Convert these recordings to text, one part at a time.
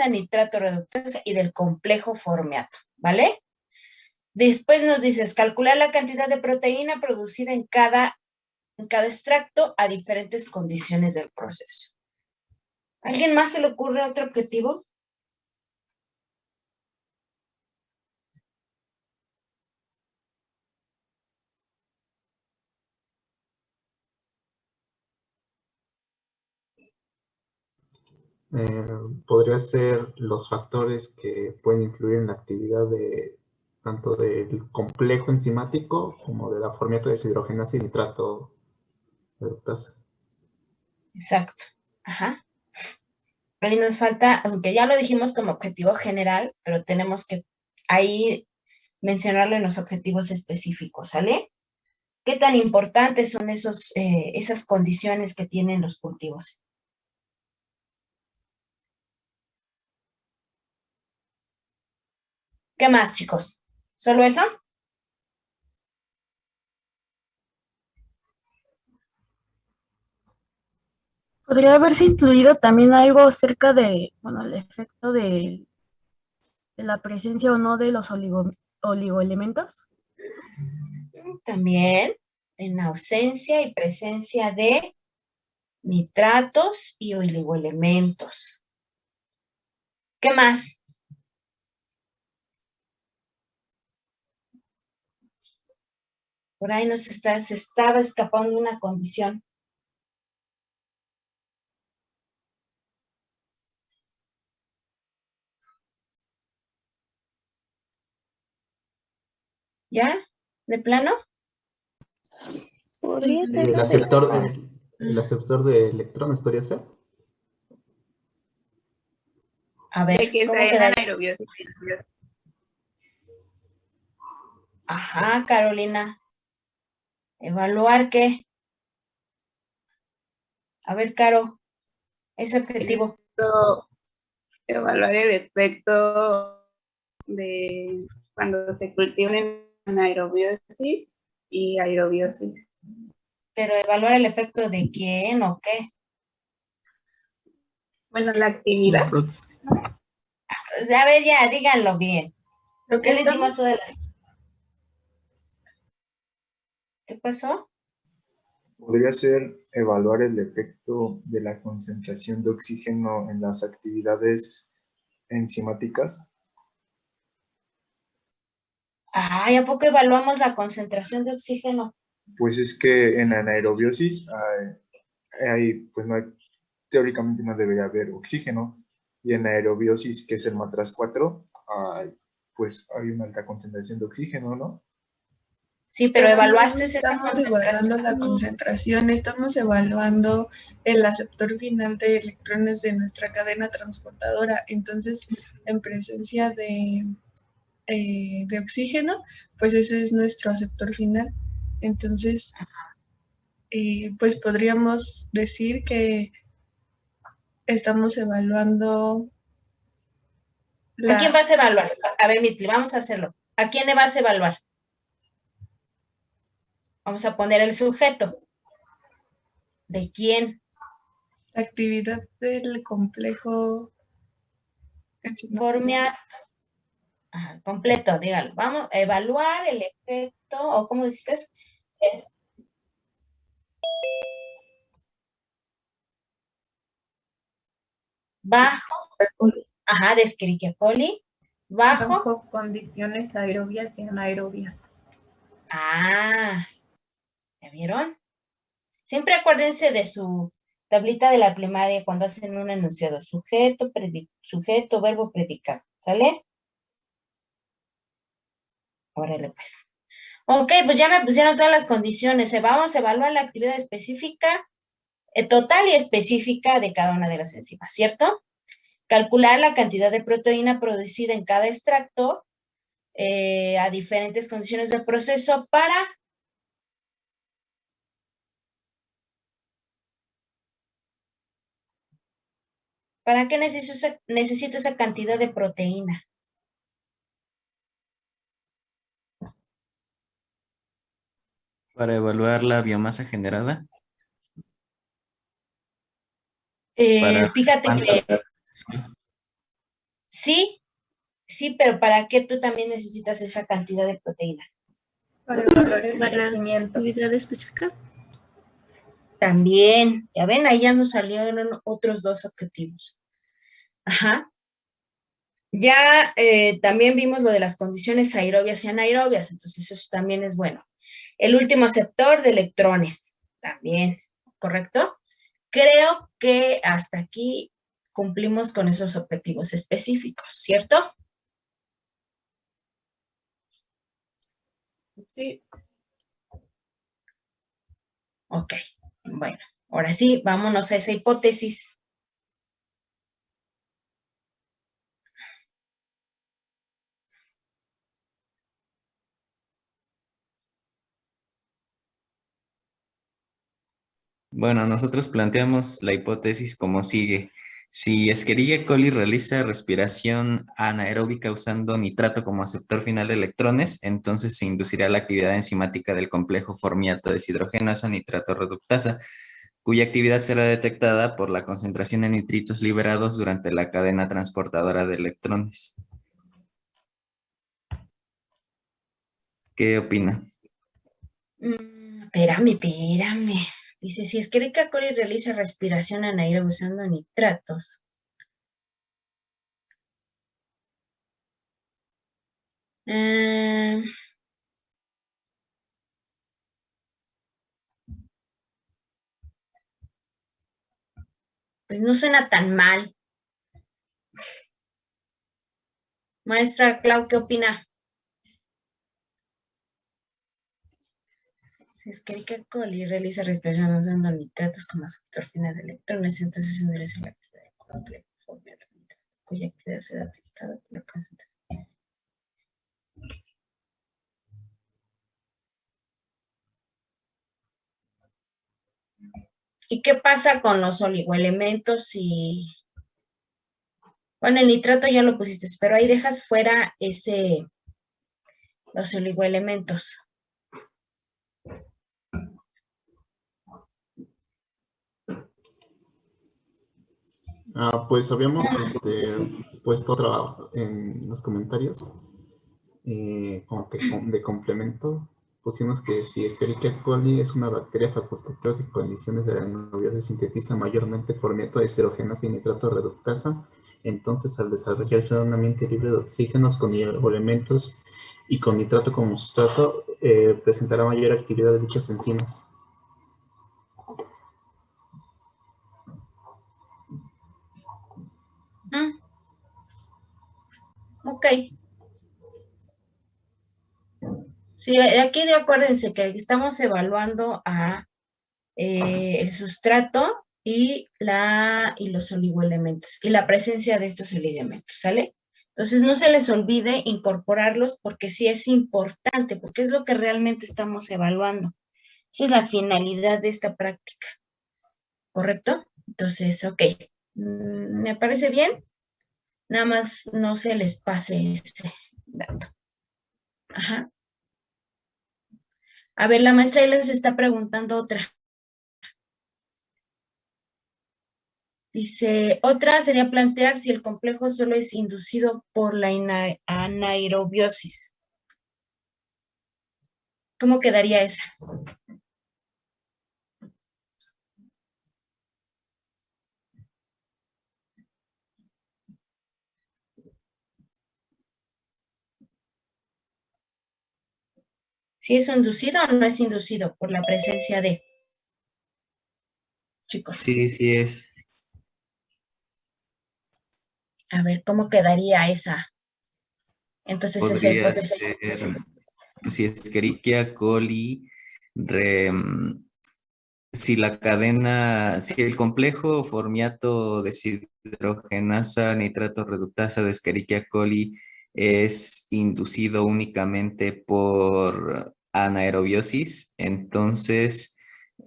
nitrato reductasa y del complejo formiato, ¿vale? Después nos dices, calcular la cantidad de proteína producida en cada extracto a diferentes condiciones del proceso. ¿A alguien más se le ocurre otro objetivo? Podría ser los factores que pueden influir en la actividad de tanto del complejo enzimático como de la formiato deshidrogenasa y nitrato reductasa. Exacto. Ajá. Ahí nos falta, aunque ya lo dijimos como objetivo general, pero tenemos que ahí mencionarlo en los objetivos específicos, ¿sale? ¿Qué tan importantes son esas condiciones que tienen los cultivos? ¿Qué más, chicos? ¿Solo eso? Podría haberse incluido también algo acerca de, bueno, el efecto de la presencia o no de los oligoelementos. También en ausencia y presencia de nitratos y oligoelementos. ¿Qué más? Por ahí se estaba escapando una condición. ¿Ya? ¿De plano? Podría ser El aceptor de electrones podría ser. A ver, de que ¿cómo está en quedaría? anaerobiosis. Ajá, Carolina. ¿Evaluar qué? A ver, Caro, ese objetivo. Evaluar el efecto de cuando se cultivan en anaerobiosis y aerobiosis. Pero evaluar el efecto de quién o qué. Bueno, la actividad. A ver, ya, díganlo bien. Lo que Ya les dimos estamos, todas las... ¿Qué pasó? Podría ser evaluar el efecto de la concentración de oxígeno en las actividades enzimáticas. Ay, ¿a poco evaluamos la concentración de oxígeno? Pues es que en anaerobiosis pues teóricamente no debería haber oxígeno. Y en aerobiosis, que es el matraz 4, pues hay una alta concentración de oxígeno, ¿no? Sí, pero no evaluaste esa estamos evaluando concentración. la concentración, estamos evaluando el aceptor final de electrones de nuestra cadena transportadora. Entonces, en presencia de oxígeno, pues ese es nuestro aceptor final. Entonces, pues podríamos decir que estamos evaluando ¿A quién vas a evaluar? A ver, Misli, vamos a hacerlo. ¿A quién le vas a evaluar? Vamos a poner el sujeto. ¿De quién? la actividad del complejo Formiato. Ajá, completo, dígalo. Vamos a evaluar el efecto, o ¿cómo dices? Bajo, ajá, de Escherichia coli, bajo condiciones aerobias y anaerobias. ¿ya vieron? Siempre acuérdense de su tablita de la primaria cuando hacen un enunciado. Sujeto, verbo, predicado. ¿Sale? Órale, pues. Ok, pues ya me pusieron todas las condiciones. Vamos a evaluar la actividad específica, total y específica de cada una de las enzimas, ¿cierto? Calcular la cantidad de proteína producida en cada extracto a diferentes condiciones del proceso ¿Para qué necesito esa cantidad de proteína? Para evaluar la biomasa generada. Fíjate que Sí, sí, pero ¿para qué tú también necesitas esa cantidad de proteína? Para evaluar el Para crecimiento. actividad específica. También, ya ven, ahí ya nos salieron otros dos objetivos. Ajá. Ya también vimos lo de las condiciones aerobias y anaerobias, entonces eso también es bueno. El último aceptor de electrones, también, ¿correcto? Creo que hasta aquí cumplimos con esos objetivos específicos, ¿cierto? Sí. Ok, bueno, ahora sí, vámonos a esa hipótesis. Bueno, nosotros planteamos la hipótesis como sigue. Si Escherichia coli realiza respiración anaeróbica usando nitrato como aceptor final de electrones, entonces se inducirá la actividad enzimática del complejo formiato deshidrogenasa nitrato reductasa, cuya actividad será detectada por la concentración de nitritos liberados durante la cadena transportadora de electrones. ¿Qué opina? Espérame. Dice, si Escherichia coli realiza respiración anaeróbica usando nitratos. Pues no suena tan mal. Maestra Clau, ¿qué opina? Si Escherichia coli realiza respiración usando nitratos como aceptor final de electrones, entonces se endurece la actividad del complejo formiato nitrato, cuya actividad será detectada por la concentración. ¿Y qué pasa con los oligoelementos y... Bueno, el nitrato ya lo pusiste, pero ahí dejas fuera los oligoelementos. Pues habíamos puesto trabajo en los comentarios, como que de complemento, pusimos que si Escherichia coli es una bacteria facultativa que en condiciones de la anabiosis sintetiza mayormente formiato de deshidrogenasa y nitrato reductasa, entonces al desarrollarse en un ambiente libre de oxígenos con elementos y con nitrato como sustrato, presentará mayor actividad de dichas enzimas. Ok. Sí, aquí acuérdense que estamos evaluando a el sustrato y los oligoelementos y la presencia de estos oligoelementos, ¿sale? Entonces no se les olvide incorporarlos porque sí es importante, porque es lo que realmente estamos evaluando. Esa es la finalidad de esta práctica, ¿correcto? Entonces, ok, me parece bien, nada más no se les pase este dato. Ajá. A ver, la maestra ahí les está preguntando otra. Dice, otra sería plantear si el complejo solo es inducido por la anaerobiosis. ¿Cómo quedaría esa? ¿Si es inducido o no es inducido por la presencia de chicos? Sí, sí es. A ver, ¿cómo quedaría esa? Entonces esa Podría hipótesis. ser, pues, si Escherichia coli, si la cadena, si el complejo formiato deshidrogenasa nitrato reductasa de Escherichia coli es inducido únicamente por anaerobiosis, entonces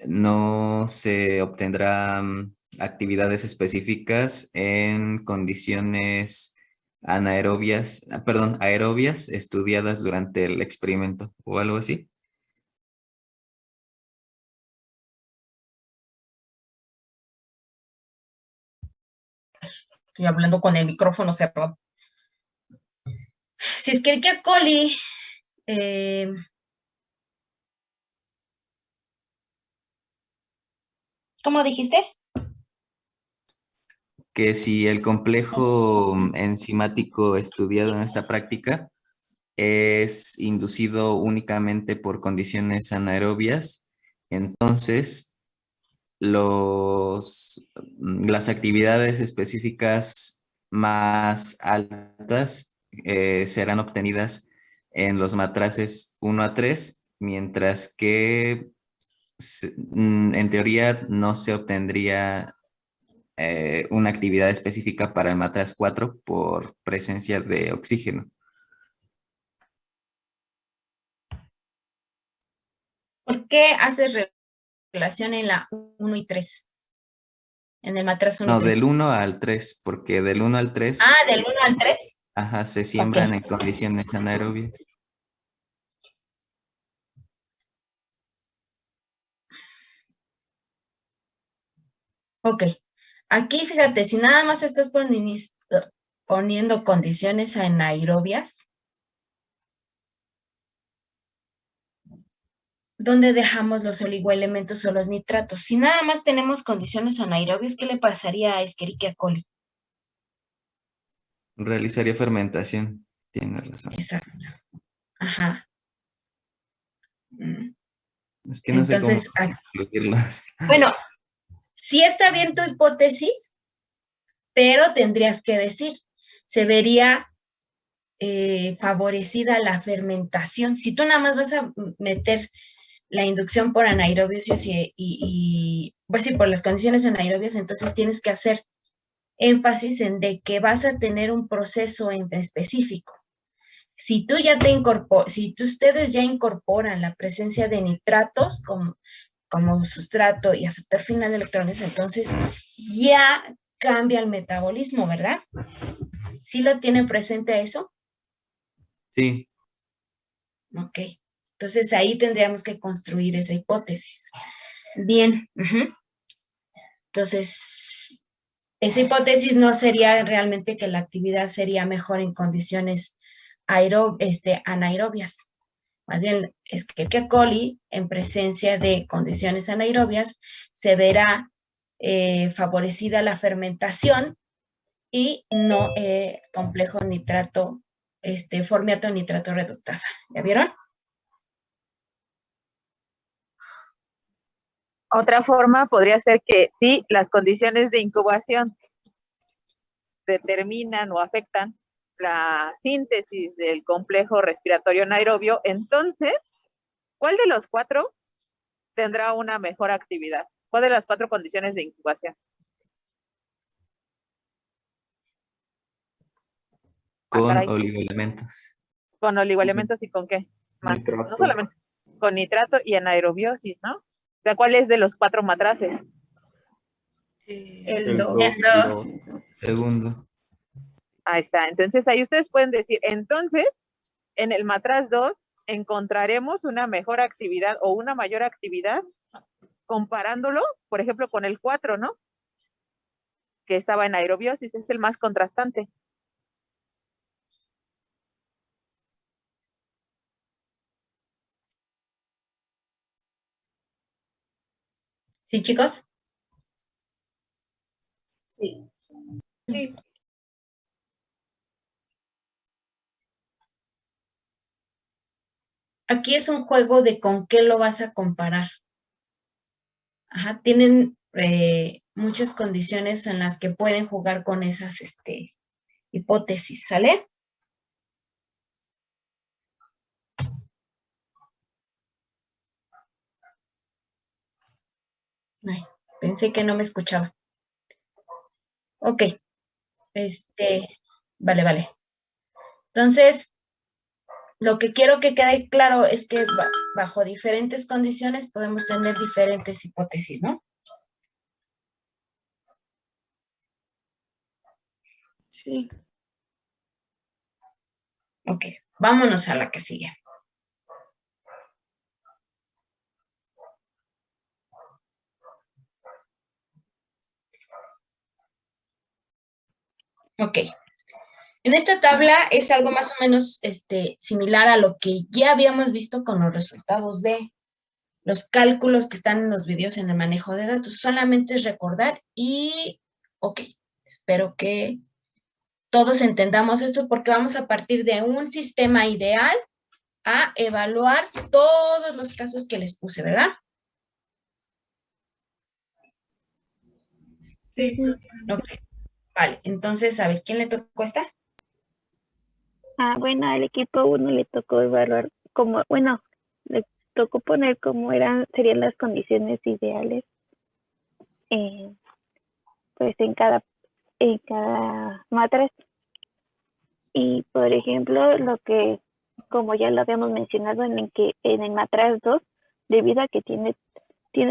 no se obtendrán actividades específicas en condiciones anaerobias, perdón, aerobias estudiadas durante el experimento o algo así. Estoy hablando con el micrófono cerrado. Si Escherichia coli ¿cómo dijiste? Que si el complejo enzimático estudiado en esta práctica es inducido únicamente por condiciones anaerobias, entonces las actividades específicas más altas serán obtenidas en los matraces 1 a 3, mientras que en teoría no se obtendría una actividad específica para el matraz 4 por presencia de oxígeno. ¿Por qué haces relación en la 1 y 3? En el matraz 1 y No, 3. del 1 al 3, porque del 1 al 3, Ah, del 1 al 3. ajá, se siembran Ok. en condiciones anaerobias. Ok. Aquí, fíjate, si nada más estás poniendo condiciones anaerobias, ¿dónde dejamos los oligoelementos o los nitratos? Si nada más tenemos condiciones anaerobias, ¿qué le pasaría a Escherichia coli? Realizaría fermentación, tienes razón. Exacto. Ajá. Mm. Es que no sé cómo Entonces, incluirlos. bueno, sí está bien tu hipótesis, pero tendrías que decir, se vería favorecida la fermentación. Si tú nada más vas a meter la inducción por anaerobios y pues sí, por las condiciones anaerobias, entonces tienes que hacer énfasis en de que vas a tener un proceso en específico. Si tú ya si ustedes ya incorporan la presencia de nitratos como sustrato y aceptor final de electrones, entonces ya cambia el metabolismo, ¿verdad? ¿Sí lo tienen presente a eso? Sí, Ok. Entonces ahí tendríamos que construir esa hipótesis. Bien. Entonces, esa hipótesis no sería realmente que la actividad sería mejor en condiciones anaerobias. Más bien, es que coli, en presencia de condiciones anaerobias, se verá favorecida la fermentación y no complejo nitrato, formiato nitrato reductasa. ¿Ya vieron? Otra forma podría ser que sí, las condiciones de incubación determinan o afectan la síntesis del complejo respiratorio anaerobio, entonces, ¿cuál de los 4 tendrá una mejor actividad? ¿Cuál de las 4 condiciones de incubación? con oligoelementos. Con oligoelementos y con qué más. Nitrato. No solamente con nitrato y anaerobiosis, ¿no? O sea, ¿cuál es de los 4 matraces? El 2. Segundo. Ahí está. Entonces, ahí ustedes pueden decir, entonces, en el matraz 2 encontraremos una mejor actividad o una mayor actividad comparándolo, por ejemplo, con el 4, ¿no? Que estaba en aerobiosis, es el más contrastante. ¿Sí, chicos? Sí. Sí. Aquí es un juego de con qué lo vas a comparar. Ajá, tienen muchas condiciones en las que pueden jugar con esas hipótesis, ¿sale? Ay, pensé que no me escuchaba. Ok, vale. Entonces, lo que quiero que quede claro es que bajo diferentes condiciones podemos tener diferentes hipótesis, ¿no? Sí. Ok, vámonos a la que sigue. Ok, En esta tabla es algo más o menos similar a lo que ya habíamos visto con los resultados de los cálculos que están en los videos en el manejo de datos. Solamente es recordar y, ok, espero que todos entendamos esto porque vamos a partir de un sistema ideal a evaluar todos los casos que les puse, ¿verdad? Sí. Ok, vale. Entonces, a ver, ¿quién le tocó esta? Bueno, al equipo 1 le tocó evaluar como, bueno, le tocó poner cómo serían las condiciones ideales, pues en cada matriz. Y por ejemplo, lo que, como ya lo habíamos mencionado, en el matriz 2, debido a que tiene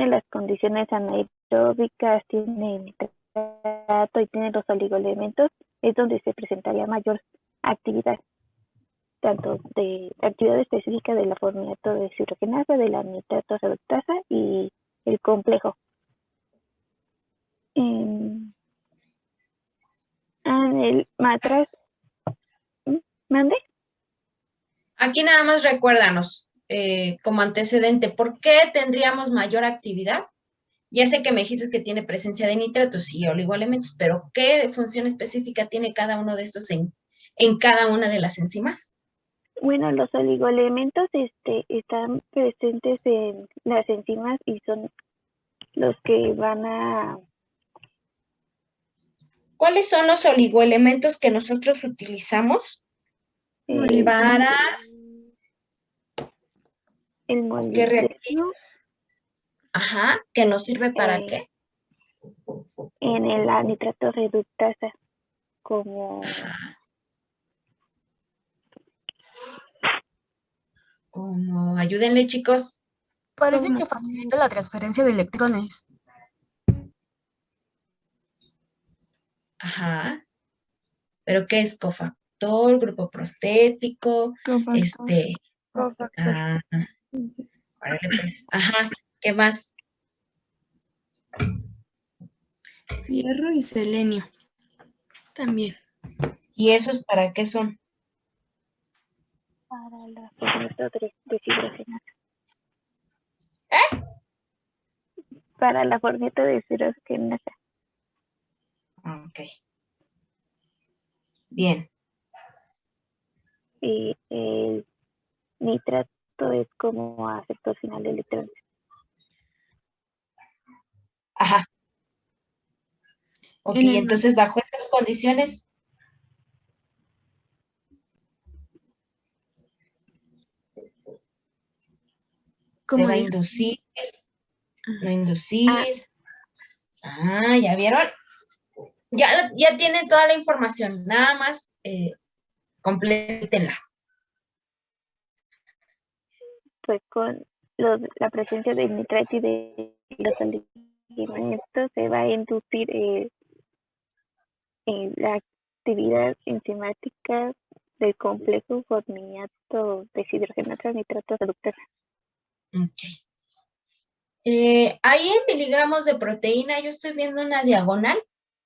las condiciones anaeróbicas, tiene el nitrato y tiene los oligoelementos, es donde se presentaría mayor actividad, tanto de actividad específica de la formiato deshidrogenasa, de la nitrato reductasa y el complejo. En el matriz, ¿mande? Aquí nada más recuérdanos, como antecedente, ¿por qué tendríamos mayor actividad? Ya sé que me dijiste que tiene presencia de nitratos y oligoelementos, pero ¿qué función específica tiene cada uno de estos en cada una de las enzimas? Bueno, los oligoelementos están presentes en las enzimas y son los que van a... ¿Cuáles son los oligoelementos que nosotros utilizamos para el molibdeno? Ajá, ¿que nos sirve para qué? En el nitrato reductasa, como... Como, ayúdenle, chicos. Parece que facilita la transferencia de electrones. Ajá. ¿Pero qué es? Cofactor, grupo prostético, Cofactor. Cofactor. Órale, pues. Ajá, ¿qué más? Fierro y selenio. También. ¿Y esos para qué son? Para la formato deshidrogenasa. Para la formato deshidrogenasa. Ok. Bien. Y el nitrato es como aceptor final de electrones. Ajá. Ok, entonces bajo estas condiciones. Se va a inducir, no inducir. Ah, ¿ya vieron? Ya tienen toda la información, nada más complétenla. Pues con la presencia del nitrato y de los oligoelementos se va a inducir la actividad enzimática del complejo formiato deshidrogenasa nitrato reductasa. Ok. Ahí en miligramos de proteína yo estoy viendo una diagonal.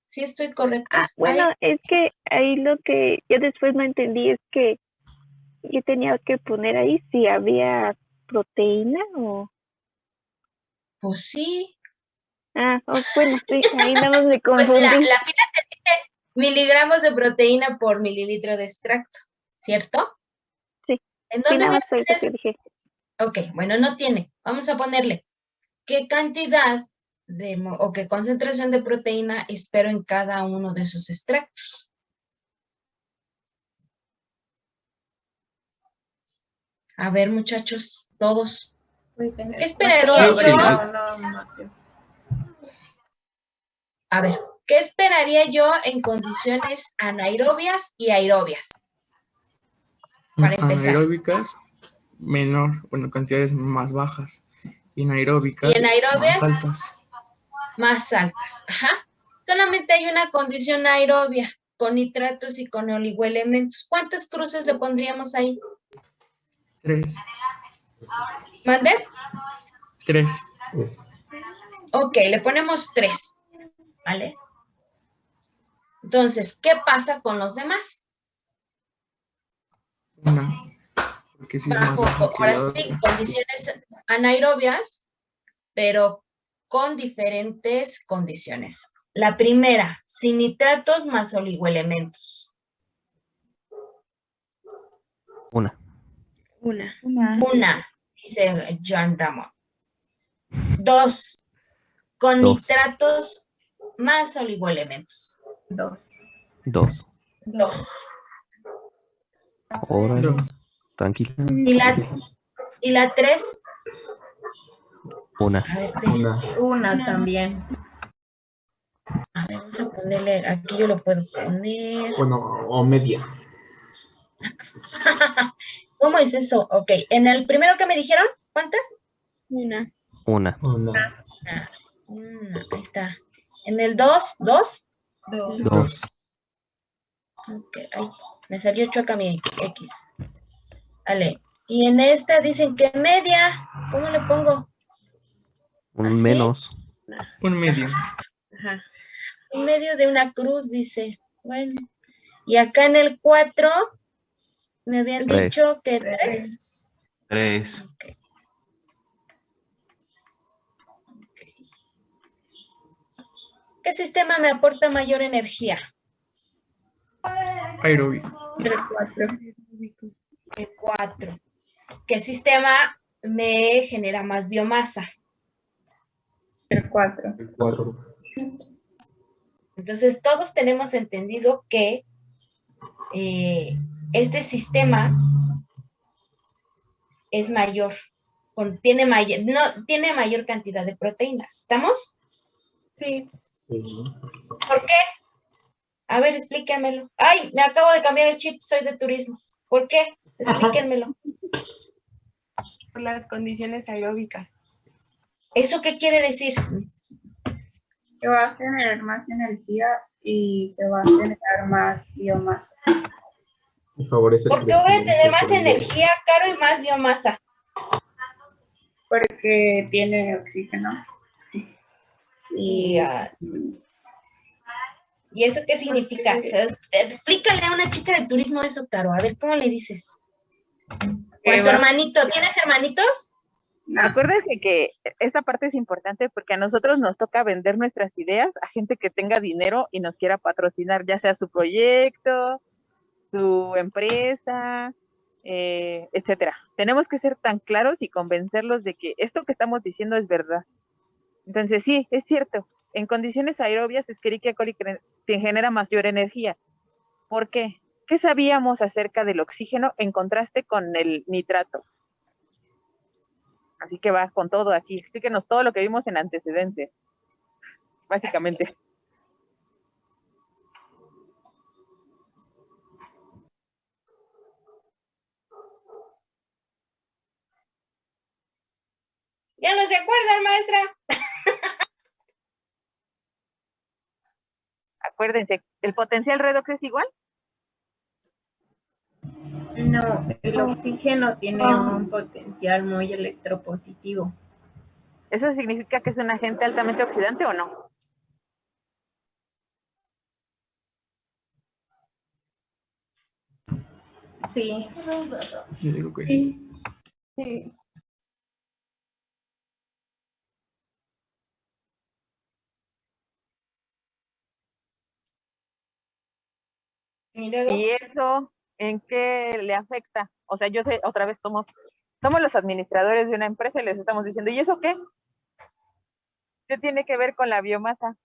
¿Sí estoy correcta? Bueno, es que ahí lo que yo después no entendí es que yo tenía que poner ahí si había proteína o... Pues sí. Bueno, sí, ahí nada más me confundí. Pues la fila te dice miligramos de proteína por mililitro de extracto, ¿cierto? Sí. ¿En dónde nada voy más fue eso que dije. Ok, bueno, no tiene. Vamos a ponerle qué cantidad o qué concentración de proteína espero en cada uno de esos extractos. A ver, muchachos, todos. ¿Qué esperaría yo? A ver, ¿qué esperaría yo en condiciones anaerobias y aerobias? Para empezar. Anaeróbicas, cantidades más bajas. Y anaeróbicas, ¿Y en aerobias? más altas. Más altas, ajá. Solamente hay una condición aerobia, con nitratos y con oligoelementos. ¿Cuántas cruces le pondríamos ahí? 3. ¿Mande? 3. Ok, le ponemos 3, ¿vale? Entonces, ¿qué pasa con los demás? Una. Porque sí es más baja que ahora la sí, otra. condiciones anaerobias, pero con diferentes condiciones. La primera, sin nitratos más oligoelementos. Una. Una. Una, dice John Ramón. 2, con Dos. nitratos más oligoelementos. 2. 2. 2. Órale. 2. Tranquila. Y la 3, Una. a ver, Una también. a ver, vamos a ponerle, aquí yo lo puedo poner. Bueno, o media. ¿Cómo es eso? Ok, en el primero que me dijeron, ¿cuántas? Una. Una. Una. Ahí está. En el 2, 2. 2. Ok, ay, me salió chueca mi X. Vale. Y en esta dicen que media. ¿Cómo le pongo? Un ¿Así? menos. Un medio. Ajá. En medio de una cruz, dice. Bueno. Y acá en el 4 me habían 3. dicho que 3. 3. Ok. ¿Qué sistema me aporta mayor energía? Aeróbico. El 4. El 4. ¿Qué sistema me genera más biomasa? El 4. 4. Entonces, todos tenemos entendido que este sistema es mayor, tiene mayor cantidad de proteínas. ¿Estamos? Sí. ¿Por qué? A ver, explíquenmelo. Ay, me acabo de cambiar el chip, soy de turismo. ¿Por qué? Explíquenmelo. Por las condiciones aeróbicas. ¿Eso qué quiere decir? Que va a generar más energía y que va a generar más biomasa. Y favorece el ¿Por qué voy a tener crecimiento más celular. energía, Caro, y más biomasa? Porque tiene oxígeno. ¿Y eso qué significa? Explícale a una chica de turismo eso, Caro. A ver, ¿cómo le dices? O a tu hermanito. ¿Tienes hermanitos? Acuérdense que esta parte es importante porque a nosotros nos toca vender nuestras ideas a gente que tenga dinero y nos quiera patrocinar, ya sea su proyecto, su empresa, etcétera. Tenemos que ser tan claros y convencerlos de que esto que estamos diciendo es verdad. Entonces, sí, es cierto. En condiciones aerobias, Escherichia coli te genera mayor energía. ¿Por qué? ¿Qué sabíamos acerca del oxígeno en contraste con el nitrato? Así que va con todo así. Explíquenos todo lo que vimos en antecedentes, básicamente. Ya no se acuerdan, maestra. Acuérdense, ¿el potencial redox es igual? No, el oxígeno tiene un potencial muy electropositivo. ¿Eso significa que es un agente altamente oxidante o no? Sí. Yo digo que sí. Sí. Y luego, ¿Y eso en qué le afecta? O sea, yo sé, otra vez somos los administradores de una empresa y les estamos diciendo, ¿y eso qué? ¿Qué tiene que ver con la biomasa?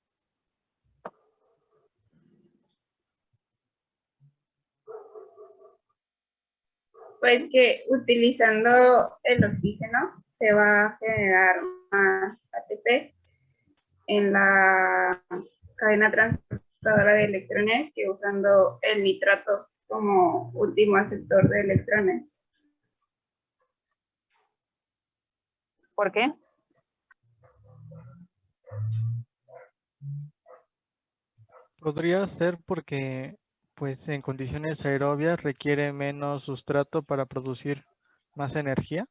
Pues que utilizando el oxígeno se va a generar más ATP en la cadena transportadora de electrones que usando el nitrato como último aceptor de electrones. ¿Por qué? Podría ser porque, pues, en condiciones aerobias requiere menos sustrato para producir más energía.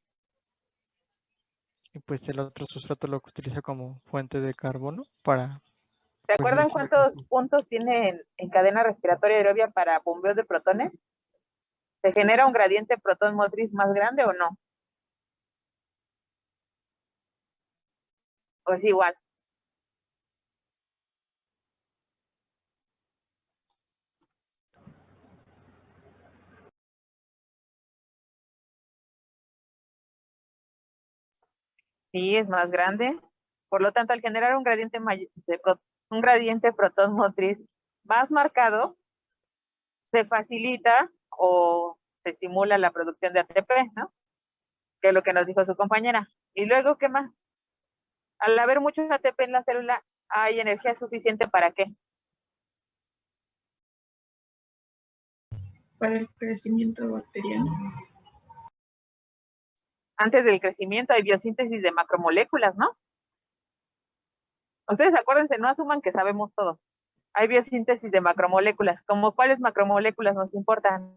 Y pues el otro sustrato lo utiliza como fuente de carbono para... ¿Se acuerdan cuántos puntos tiene en cadena respiratoria aerobia para bombeo de protones? ¿Se genera un gradiente protón motriz más grande o no? ¿O es igual? Sí, es más grande. Por lo tanto, al generar un gradiente, un gradiente protón motriz más marcado, se facilita o se estimula la producción de ATP, ¿no? Que es lo que nos dijo su compañera. Y luego, ¿qué más? Al haber mucho ATP en la célula, ¿hay energía suficiente para qué? Para el crecimiento bacteriano. Antes del crecimiento hay biosíntesis de macromoléculas, ¿no? Ustedes acuérdense, no asuman que sabemos todo. Hay biosíntesis de macromoléculas. ¿Cómo cuáles macromoléculas nos importan?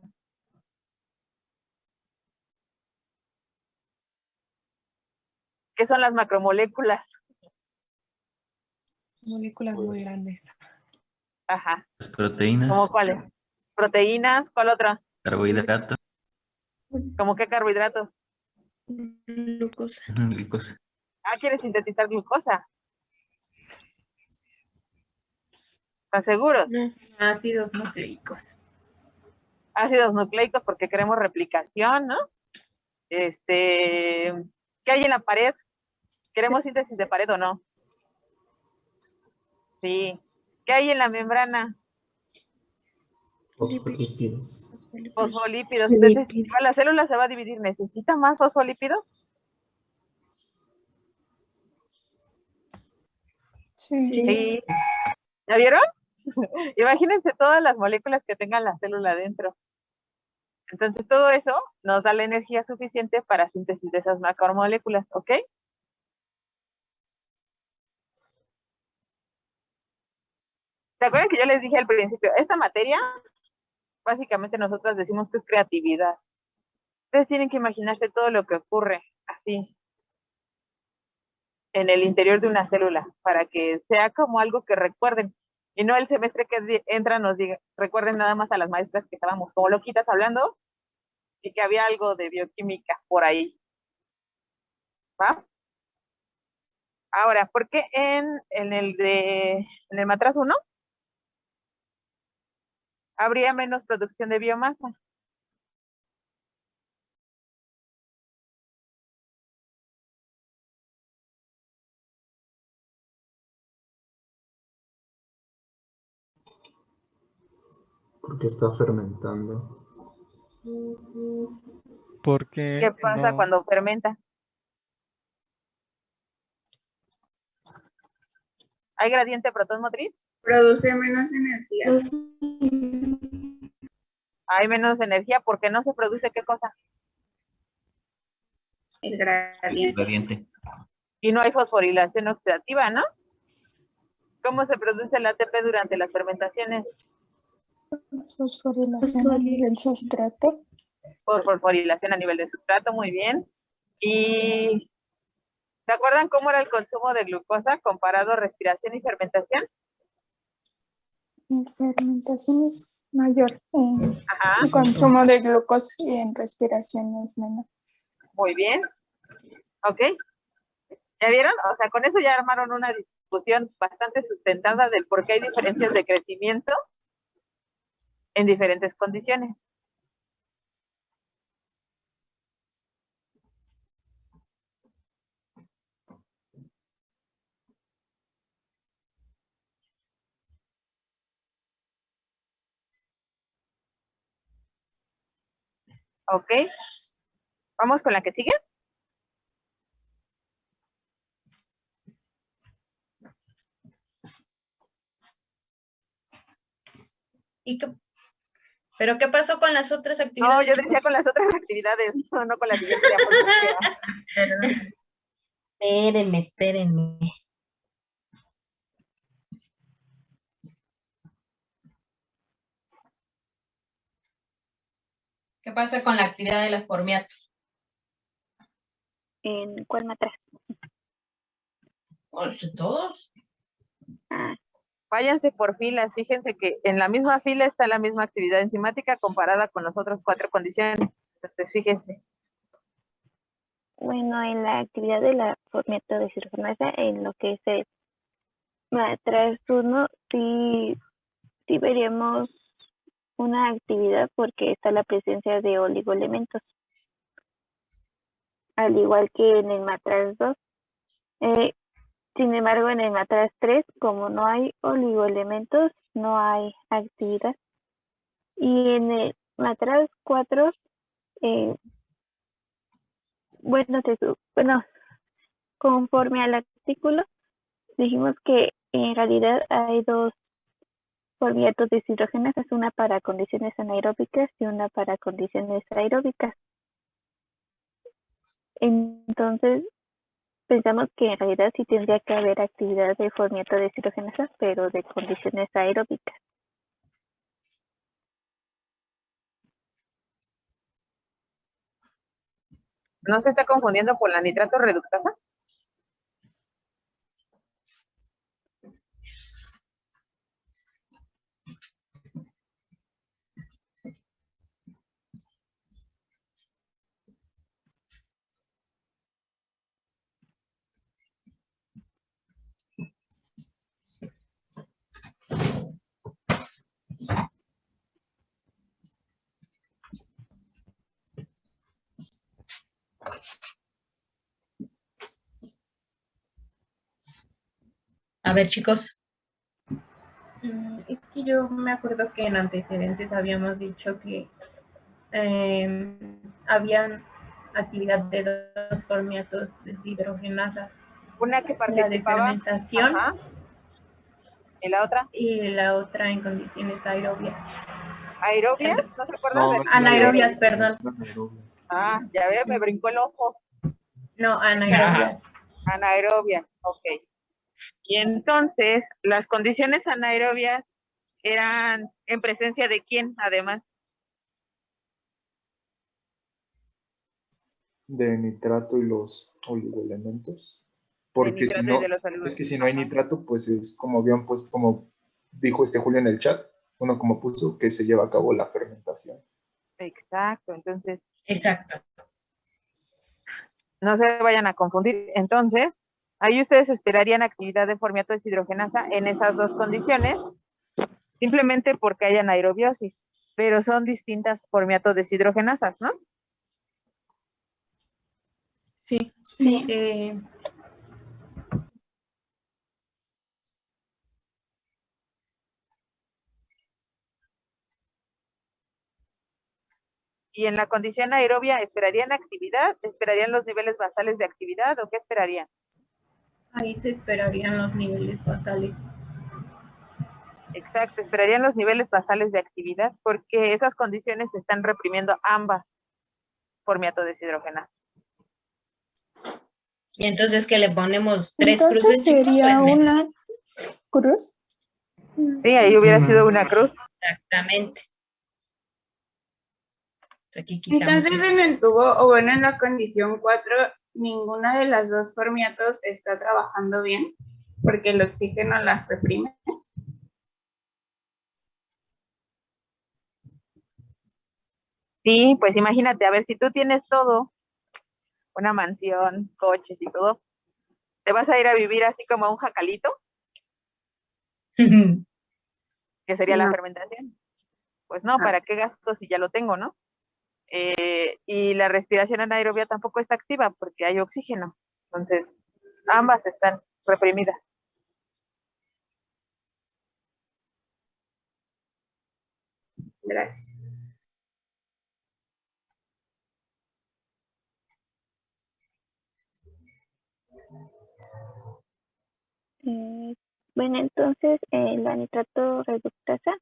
¿Qué son las macromoléculas? Moléculas muy grandes. Ajá. Las proteínas. ¿Cómo cuáles? Proteínas, ¿cuál otra? Carbohidratos. ¿Cómo qué carbohidratos? Glucosa. Glucosa. Ah, ¿quieres sintetizar glucosa? ¿Están seguros? No, ácidos nucleicos. Ácidos nucleicos porque queremos replicación, ¿no? ¿Qué hay en la pared? ¿Queremos síntesis de pared o no? Sí. ¿Qué hay en la membrana? Fosfolípidos. Fosfolípidos. Entonces, la célula se va a dividir. ¿Necesita más fosfolípidos? Sí. ¿Ya vieron? Imagínense todas las moléculas que tenga la célula dentro. Entonces, todo eso nos da la energía suficiente para síntesis de esas macromoléculas, ¿ok? ¿Se acuerdan que yo les dije al principio? Esta materia, básicamente nosotras decimos que es creatividad. Ustedes tienen que imaginarse todo lo que ocurre así en el interior de una célula para que sea como algo que recuerden. Y no el semestre que entra nos diga, recuerden nada más a las maestras que estábamos como loquitas hablando y que había algo de bioquímica por ahí. ¿Va? Ahora, ¿por qué en el matraz 1 habría menos producción de biomasa? Porque está fermentando. Porque ¿Qué pasa cuando fermenta? ¿Hay gradiente protón motriz? Produce menos energía. Hay menos energía porque no se produce ¿qué cosa? El gradiente. Y no hay fosforilación oxidativa, ¿no? ¿Cómo se produce el ATP durante las fermentaciones? Fosforilación a nivel sustrato. Por fosforilación a nivel de sustrato, muy bien. ¿Y se acuerdan cómo era el consumo de glucosa comparado a respiración y fermentación? En fermentación es mayor. Ajá. El consumo de glucosa y en respiración es menor. Muy bien. ¿Ok? ¿Ya vieron? O sea, con eso ya armaron una discusión bastante sustentada del por qué hay diferencias de crecimiento en diferentes condiciones. ¿Ok? ¿Vamos con la que sigue? ¿Pero qué pasó con las otras actividades? No, yo decía chicos? con las otras actividades, no con la siguiente diapositiva. Espérenme. ¿Qué pasa con la actividad de las formiato? ¿En cuál matraz? Pues todos. Ah, váyanse por filas, fíjense que en la misma fila está la misma actividad enzimática comparada con las otras 4 condiciones. Entonces, fíjense. Bueno, en la actividad de la formato deshidrogenasa, en lo que es el matraz 1, sí veríamos una actividad porque está la presencia de oligoelementos. Al igual que en el matraz 2. Sin embargo, en el matraz 3, como no hay oligoelementos, no hay actividad. Y en el matraz 4, conforme al artículo, dijimos que en realidad hay 2 formatos deshidrogenasas, una para condiciones anaeróbicas y una para condiciones aeróbicas. Entonces, pensamos que en realidad sí tendría que haber actividad de formato deshidrogenasa, pero de condiciones aeróbicas. ¿No se está confundiendo con la nitrato reductasa? A ver, chicos. Es que yo me acuerdo que en antecedentes habíamos dicho que habían actividad de 2 formatos deshidrogenasas. Una que La de participaba. fermentación. Ajá. ¿Y la otra? Y la otra en condiciones aerobias. ¿Aerobias? ¿No se acuerdan de anaerobias, perdón. Ah, ya ve, me brincó el ojo. No, anaerobias. Anaerobias, ok. Y entonces, las condiciones anaerobias eran en presencia de quién, además. De nitrato y los oligoelementos. Porque si no, es que si no hay nitrato, pues es como habían puesto, como dijo Julio en el chat, uno como puso, que se lleva a cabo la fermentación. Exacto, entonces. Exacto. No se vayan a confundir. Entonces, ahí ustedes esperarían actividad de formato deshidrogenasa en esas 2 condiciones, simplemente porque hay anaerobiosis, pero son distintas formatos deshidrogenasas, ¿no? Sí. Y en la condición aerobia, ¿esperarían actividad? ¿Esperarían los niveles basales de actividad o qué esperarían? Ahí se esperarían los niveles basales. Exacto, esperarían los niveles basales de actividad porque esas condiciones están reprimiendo ambas formato deshidrogenasa. Y entonces, ¿qué le ponemos? ¿3 Entonces cruces, chicos? sería una cruz. Sí, ahí hubiera sido una cruz. Exactamente. Aquí quitamos Entonces, esto. en el tubo, o bueno, en la condición 4, ninguna de las 2 formatos está trabajando bien, porque el oxígeno las reprime. Sí, pues imagínate, a ver, si tú tienes todo, una mansión, coches y todo, ¿te vas a ir a vivir así como a un jacalito? Que sería la fermentación. Pues no, ¿para qué gasto si ya lo tengo, no? Y la respiración anaerobia tampoco está activa porque hay oxígeno. Entonces, ambas están reprimidas. Gracias. Bueno, entonces la nitrato reductasa,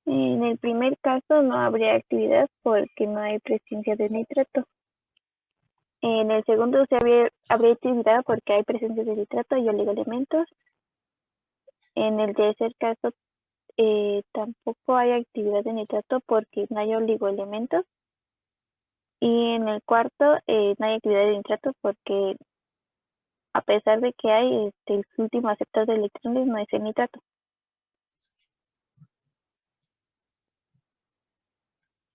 en el primer caso no habría actividad porque no hay presencia de nitrato. En el segundo sí habría actividad porque hay presencia de nitrato y oligoelementos. En el tercer caso tampoco hay actividad de nitrato porque no hay oligoelementos. Y en el cuarto no hay actividad de nitrato porque a pesar de que hay el último aceptor de electrones no es el nitrato.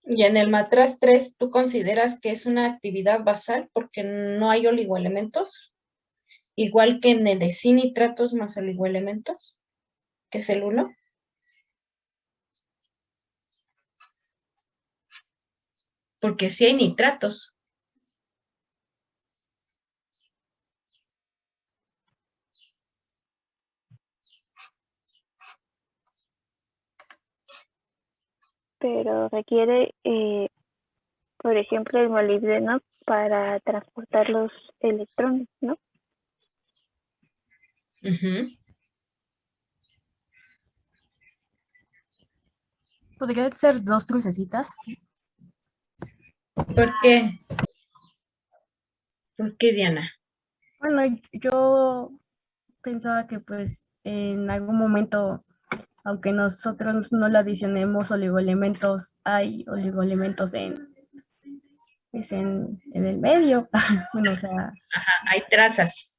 Y en el matraz 3, ¿tú consideras que es una actividad basal porque no hay oligoelementos? Igual que en el de sin nitratos más oligoelementos, que es el 1. Porque sí hay nitratos. Pero requiere, por ejemplo, el molibdeno para transportar los electrones, ¿no? ¿Podría ser 2 crucecitas? ¿Por qué? ¿Por qué, Diana? Bueno, yo pensaba que pues en algún momento, aunque nosotros no le adicionemos oligoelementos, hay oligoelementos pues en el medio. Bueno, o sea, Hay trazas.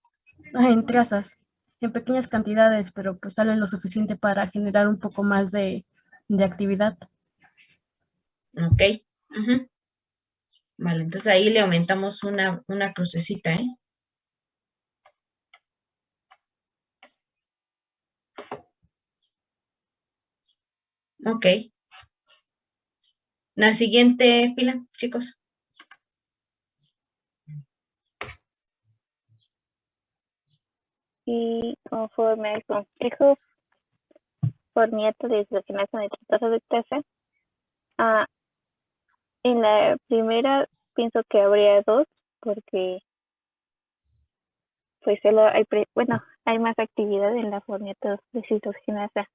en trazas, en pequeñas cantidades, pero pues tal vez lo suficiente para generar un poco más de actividad. Ok. Vale, entonces ahí le aumentamos una crucecita, ¿eh? Ok. La siguiente fila, chicos. Y conforme al complejo formiato de hidrogenaza nitrosa reductasa, en la primera pienso que habría 2, porque pues solo hay, hay más actividad en la formiato de hidrogenasa.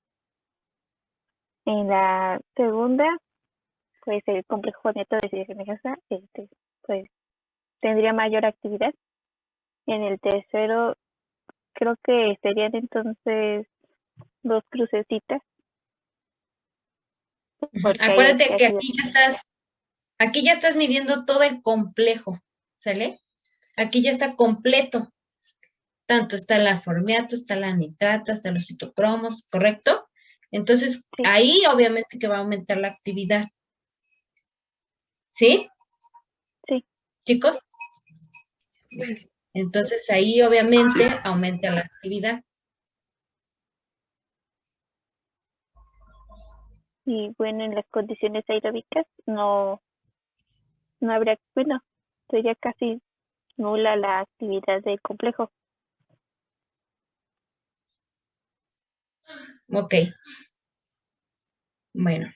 En la segunda, pues el complejo formiato de hidrogenasa pues tendría mayor actividad. En el tercero, creo que serían entonces 2 crucecitas. Acuérdate que aquí ya estás midiendo todo el complejo, ¿sale? Aquí ya está completo. Tanto está la formiato, está la nitrata, está los citocromos, ¿correcto? Entonces, ahí obviamente que va a aumentar la actividad. ¿Sí? Sí. ¿Chicos? Entonces, ahí obviamente aumenta la actividad. Y bueno, en las condiciones aeróbicas no habría, bueno, sería casi nula la actividad del complejo. Ok. Bueno,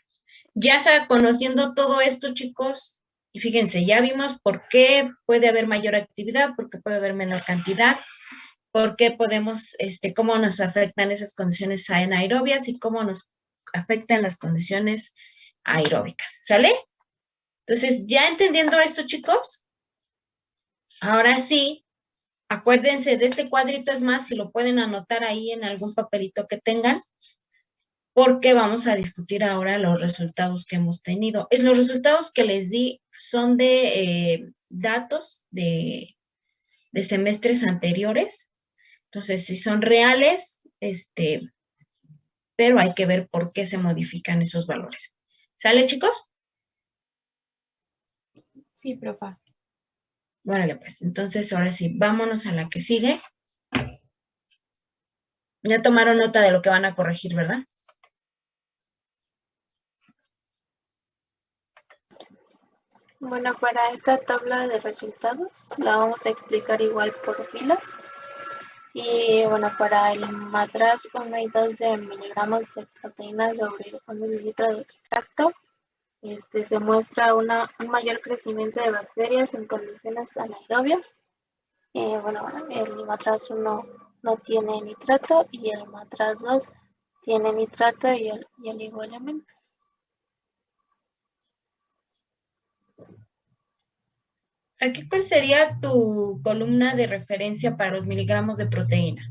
ya está conociendo todo esto, chicos, y fíjense, ya vimos por qué puede haber mayor actividad, por qué puede haber menor cantidad, por qué podemos, cómo nos afectan esas condiciones anaerobias y cómo nos afectan las condiciones aeróbicas, ¿sale? Entonces, ya entendiendo esto, chicos, ahora sí, acuérdense de este cuadrito, es más, si lo pueden anotar ahí en algún papelito que tengan, porque vamos a discutir ahora los resultados que hemos tenido. Los resultados que les di son de datos de semestres anteriores, entonces si son reales, pero hay que ver por qué se modifican esos valores. ¿Sale, chicos? Sí, profa. Órale, pues, entonces ahora sí, vámonos a la que sigue. Ya tomaron nota de lo que van a corregir, ¿verdad? Bueno, para esta tabla de resultados la vamos a explicar igual por filas. Y bueno, para el matraz 1 y 2 de miligramos de proteína sobre 1 mililitro de extracto, se muestra un mayor crecimiento de bacterias en condiciones anaerobias. Bueno, el matraz 1 no tiene nitrato y el matraz 2 tiene nitrato y el oligoelemento. Aquí, ¿cuál sería tu columna de referencia para los miligramos de proteína?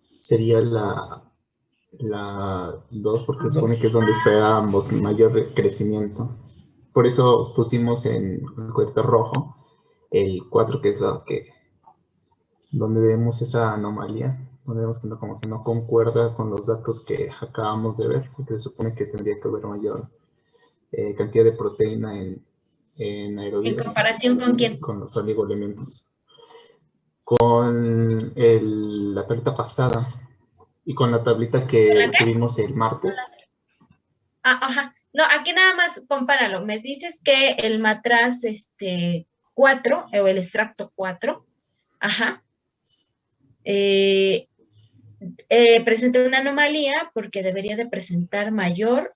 Sería la 2, porque supone que es donde esperábamos mayor crecimiento. Por eso pusimos en el cuadrito rojo el 4, que es donde vemos esa anomalía, donde vemos que no, como que no concuerda con los datos que acabamos de ver, porque se supone que tendría que haber mayor cantidad de proteína en ¿En aerobiosis. comparación con quién? Con los oligoelementos. Con la tablita pasada y con la tablita que vimos el martes. Ajá. No, aquí nada más compáralo. Me dices que el matraz 4 o el extracto 4, ajá, presenta una anomalía porque debería de presentar mayor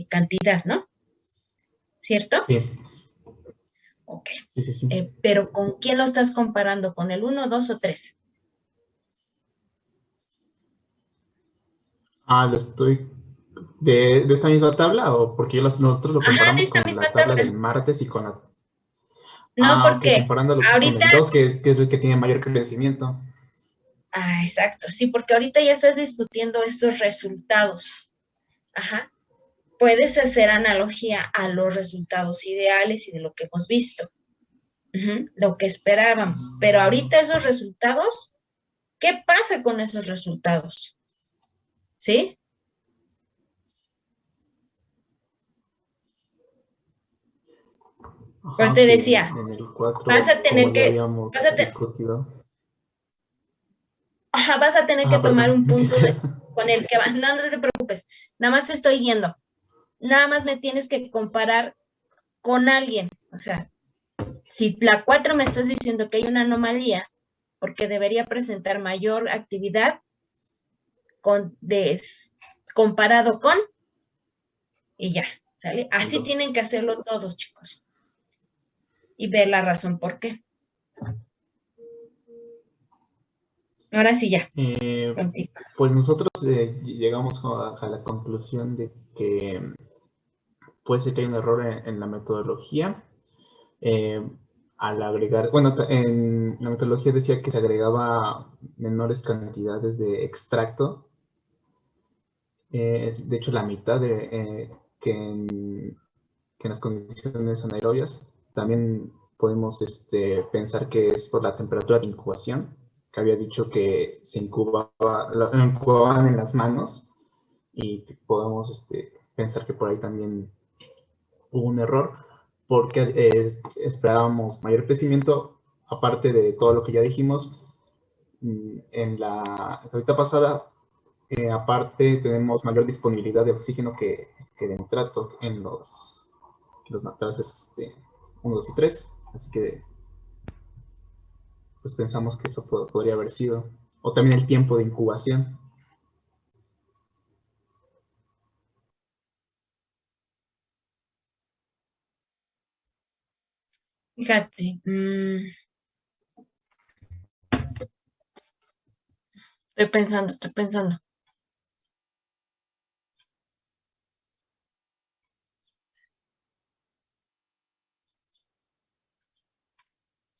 cantidad, ¿no? ¿Cierto? Sí. Ok. Sí. Pero ¿con quién lo estás comparando? ¿Con el 1, 2 o 3? Lo estoy... ¿De esta misma tabla o porque nosotros lo comparamos con la tabla del martes y con la... No, porque ok, comparándolo ahorita... con el 2, que es el que tiene mayor crecimiento. Exacto, sí, porque ahorita ya estás discutiendo estos resultados. Ajá. Puedes hacer analogía a los resultados ideales y de lo que hemos visto, lo que esperábamos, pero ahorita esos resultados, ¿qué pasa con esos resultados? ¿Sí? Pues te decía, en el 4, vas a tener como ya que, habíamos discutido. Vas a tener que tomar perdón. un punto con el que vas, no te preocupes, nada más te estoy yendo, nada más me tienes que comparar con alguien, o sea, si la 4 me estás diciendo que hay una anomalía, porque debería presentar mayor actividad comparado con, y ya, ¿sale? Así tienen que hacerlo todos, chicos. Y ver la razón por qué. Ahora sí ya. Pues nosotros llegamos a la conclusión de que puede ser que hay un error en la metodología. Al agregar, bueno, en la metodología decía que se agregaba menores cantidades de extracto. De hecho, la mitad que en las condiciones anaerobias. También podemos pensar que es por la temperatura de incubación, que había dicho que se incubaban en las manos, y podemos pensar que por ahí también hubo un error, porque esperábamos mayor crecimiento, aparte de todo lo que ya dijimos. En la ahorita pasada, aparte tenemos mayor disponibilidad de oxígeno que de nitrato en los matraces 1, 2 y 3, así que pues pensamos que eso podría haber sido, o también el tiempo de incubación. Fíjate, estoy pensando.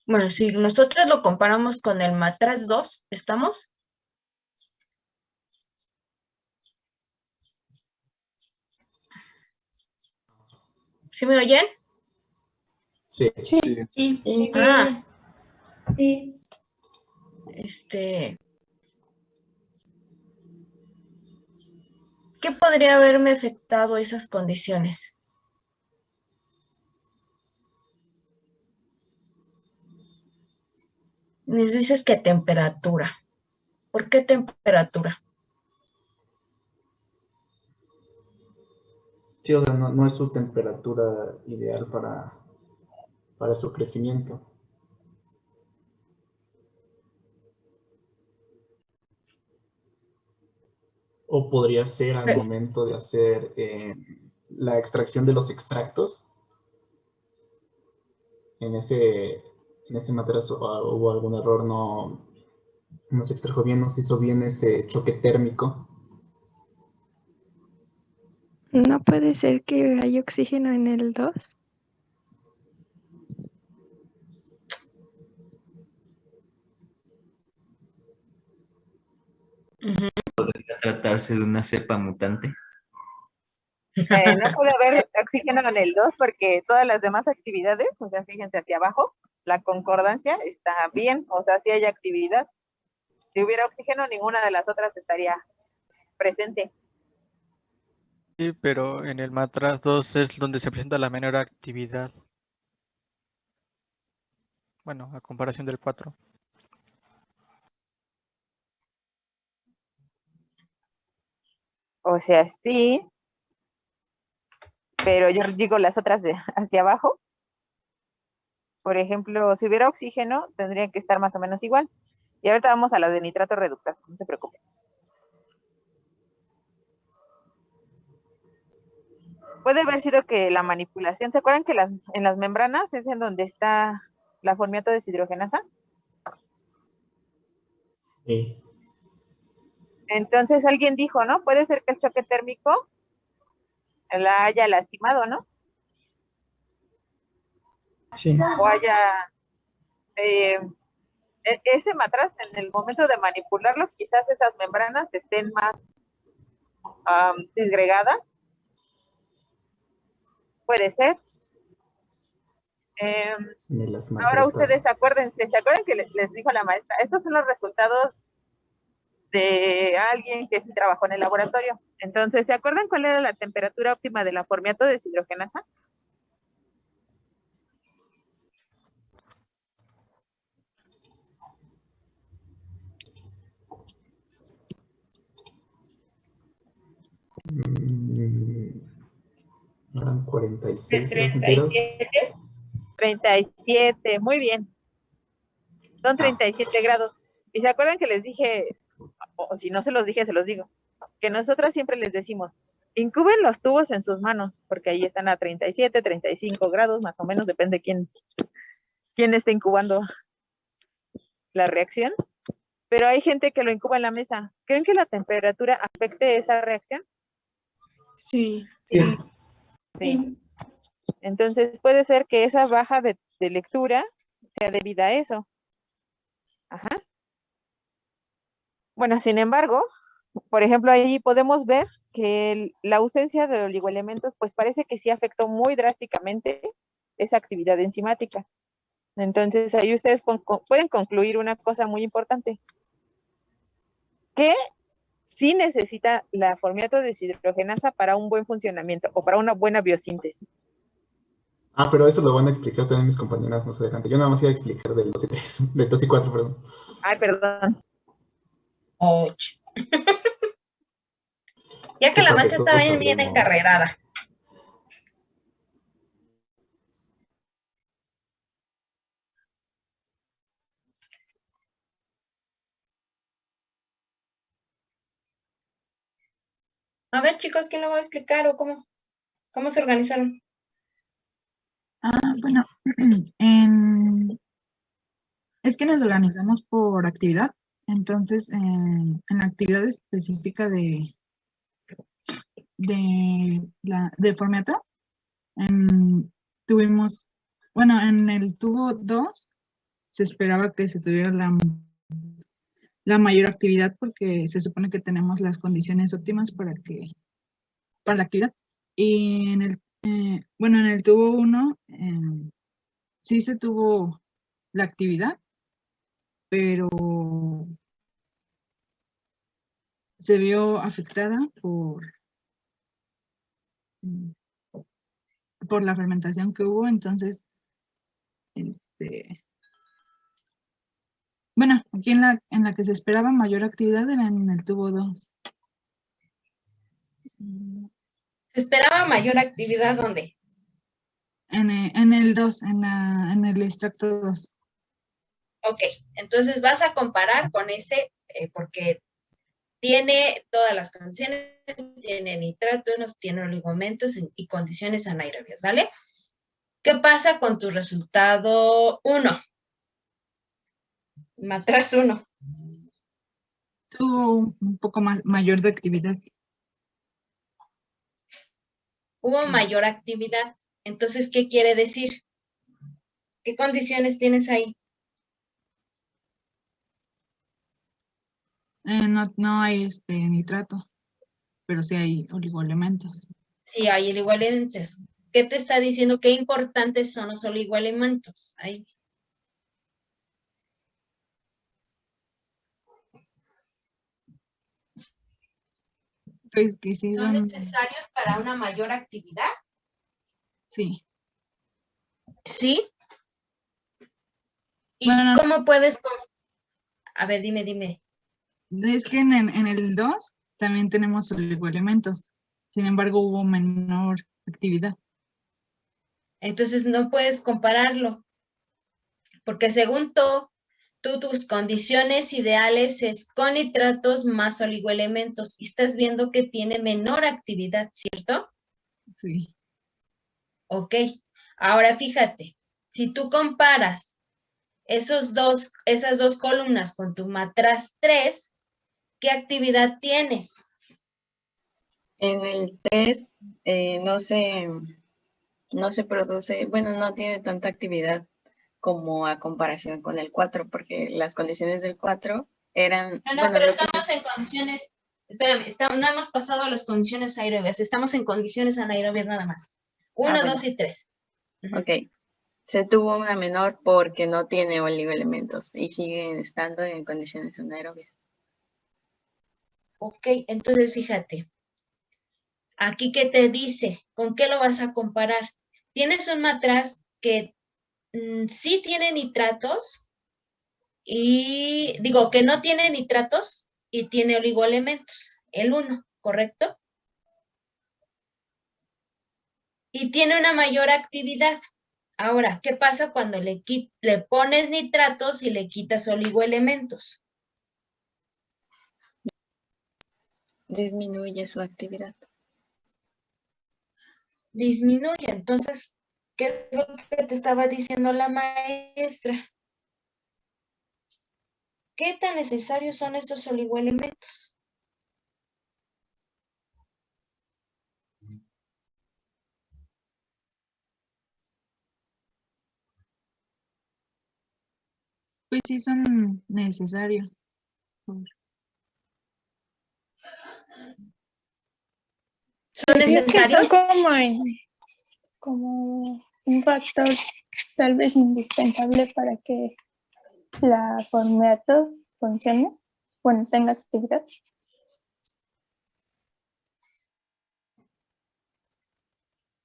Bueno, si nosotros lo comparamos con el matraz 2, ¿estamos? ¿Sí me oyen? Sí. Sí. ¿Qué podría haberme afectado esas condiciones? Me dices que temperatura. ¿Por qué temperatura? Sí, o sea, no es su temperatura ideal para su crecimiento. O podría ser al momento de hacer la extracción de los extractos. En ese material hubo algún error, no se extrajo bien, no se hizo bien ese choque térmico. ¿No puede ser que hay oxígeno en el 2? ¿Podría tratarse de una cepa mutante? No puede haber oxígeno en el 2 porque todas las demás actividades, o sea, fíjense hacia abajo, la concordancia está bien, o sea, si hay actividad. Si hubiera oxígeno, ninguna de las otras estaría presente. Sí, pero en el matraz 2 es donde se presenta la menor actividad. Bueno, a comparación del 4. O sea, sí, pero yo digo las otras de hacia abajo. Por ejemplo, si hubiera oxígeno, tendrían que estar más o menos igual. Y ahorita vamos a las de nitrato reductasa, no se preocupen. Puede haber sido que la manipulación, ¿se acuerdan que en las membranas es en donde está la formiato deshidrogenasa? Sí. Entonces alguien dijo, ¿no? Puede ser que el choque térmico la haya lastimado, ¿no? Sí. O haya... ese matraz, en el momento de manipularlo, quizás esas membranas estén más disgregadas. Puede ser. Ahora ustedes acuérdense, ¿se acuerdan que les dijo la maestra? Estos son los resultados de alguien que sí trabajó en el laboratorio. Entonces, ¿se acuerdan cuál era la temperatura óptima de la formiato deshidrogenasa? Eran 46 grados centígrados. 37, muy bien. Son 37 grados. ¿Y se acuerdan que les dije, o si no se los dije, se los digo, que nosotras siempre les decimos, incuben los tubos en sus manos, porque ahí están a 37, 35 grados, más o menos, depende quién está incubando la reacción, pero hay gente que lo incuba en la mesa. ¿Creen que la temperatura afecte esa reacción? Sí. Sí. Entonces puede ser que esa baja de lectura sea debida a eso. Ajá. Bueno, sin embargo, por ejemplo, ahí podemos ver que la ausencia de oligoelementos, pues parece que sí afectó muy drásticamente esa actividad enzimática. Entonces, ahí ustedes pueden concluir una cosa muy importante, que sí necesita la formiato deshidrogenasa para un buen funcionamiento o para una buena biosíntesis. Pero eso lo van a explicar también mis compañeras más adelante. Yo nada más iba a explicar del 2 y 3, del 2 y 4, perdón. Ay, perdón. Ya que la maestra está bien encarrerada. A ver, chicos, ¿quién lo va a explicar o cómo se organizaron? Bueno, es que nos organizamos por actividad. Entonces, en la actividad específica de formiato, tuvimos, bueno, en el tubo 2 se esperaba que se tuviera la mayor actividad porque se supone que tenemos las condiciones óptimas para la actividad. Y en el tubo 1 sí se tuvo la actividad, pero se vio afectada por la fermentación que hubo. Entonces, bueno, aquí en la que se esperaba mayor actividad era en el tubo 2. ¿Se esperaba mayor actividad dónde? En el 2, en el extracto 2. Ok, entonces vas a comparar con ese, porque tiene todas las condiciones, tiene nitratos, tiene oligomentos y condiciones anaerobias, ¿vale? ¿Qué pasa con tu resultado 1? Matraz 1. Tuvo un poco mayor de actividad. Hubo mayor actividad. Entonces, ¿qué quiere decir? ¿Qué condiciones tienes ahí? No hay nitrato, pero sí hay oligoelementos. Sí, hay oligoelementos. ¿Qué te está diciendo? ¿Qué importantes son los oligoelementos? Ahí. Pues que sí ¿Son necesarios para una mayor actividad? Sí. ¿Sí? ¿Y Bueno, cómo puedes? A ver, dime. Es que en el 2 también tenemos oligoelementos. Sin embargo, hubo menor actividad. Entonces no puedes compararlo, porque según tus condiciones ideales es con nitratos más oligoelementos y estás viendo que tiene menor actividad, ¿cierto? Sí. Ok, ahora fíjate, si tú comparas esas dos columnas con tu matraz 3, ¿qué actividad tienes? En el 3 no se produce, bueno, no tiene tanta actividad como a comparación con el 4, porque las condiciones del 4 eran... No, bueno, pero lo que estamos en condiciones, espérame, no hemos pasado a las condiciones aerobias, estamos en condiciones anaerobias nada más. 1, bueno. 2 y 3. Ok, se tuvo una menor porque no tiene oligoelementos y siguen estando en condiciones anaerobias. Ok, entonces fíjate, aquí que te dice, ¿con qué lo vas a comparar? Tienes un matraz que sí tiene nitratos y digo que no tiene nitratos y tiene oligoelementos, el 1, ¿correcto? Y tiene una mayor actividad. Ahora, ¿qué pasa cuando le pones nitratos y le quitas oligoelementos? Disminuye su actividad. Disminuye. Entonces, ¿qué es lo que te estaba diciendo la maestra? ¿Qué tan necesarios son esos oligoelementos? Pues sí son necesarios. ¿Son Diría que son necesarios? como un factor tal vez indispensable para que la formato funcione, bueno, tenga actividad.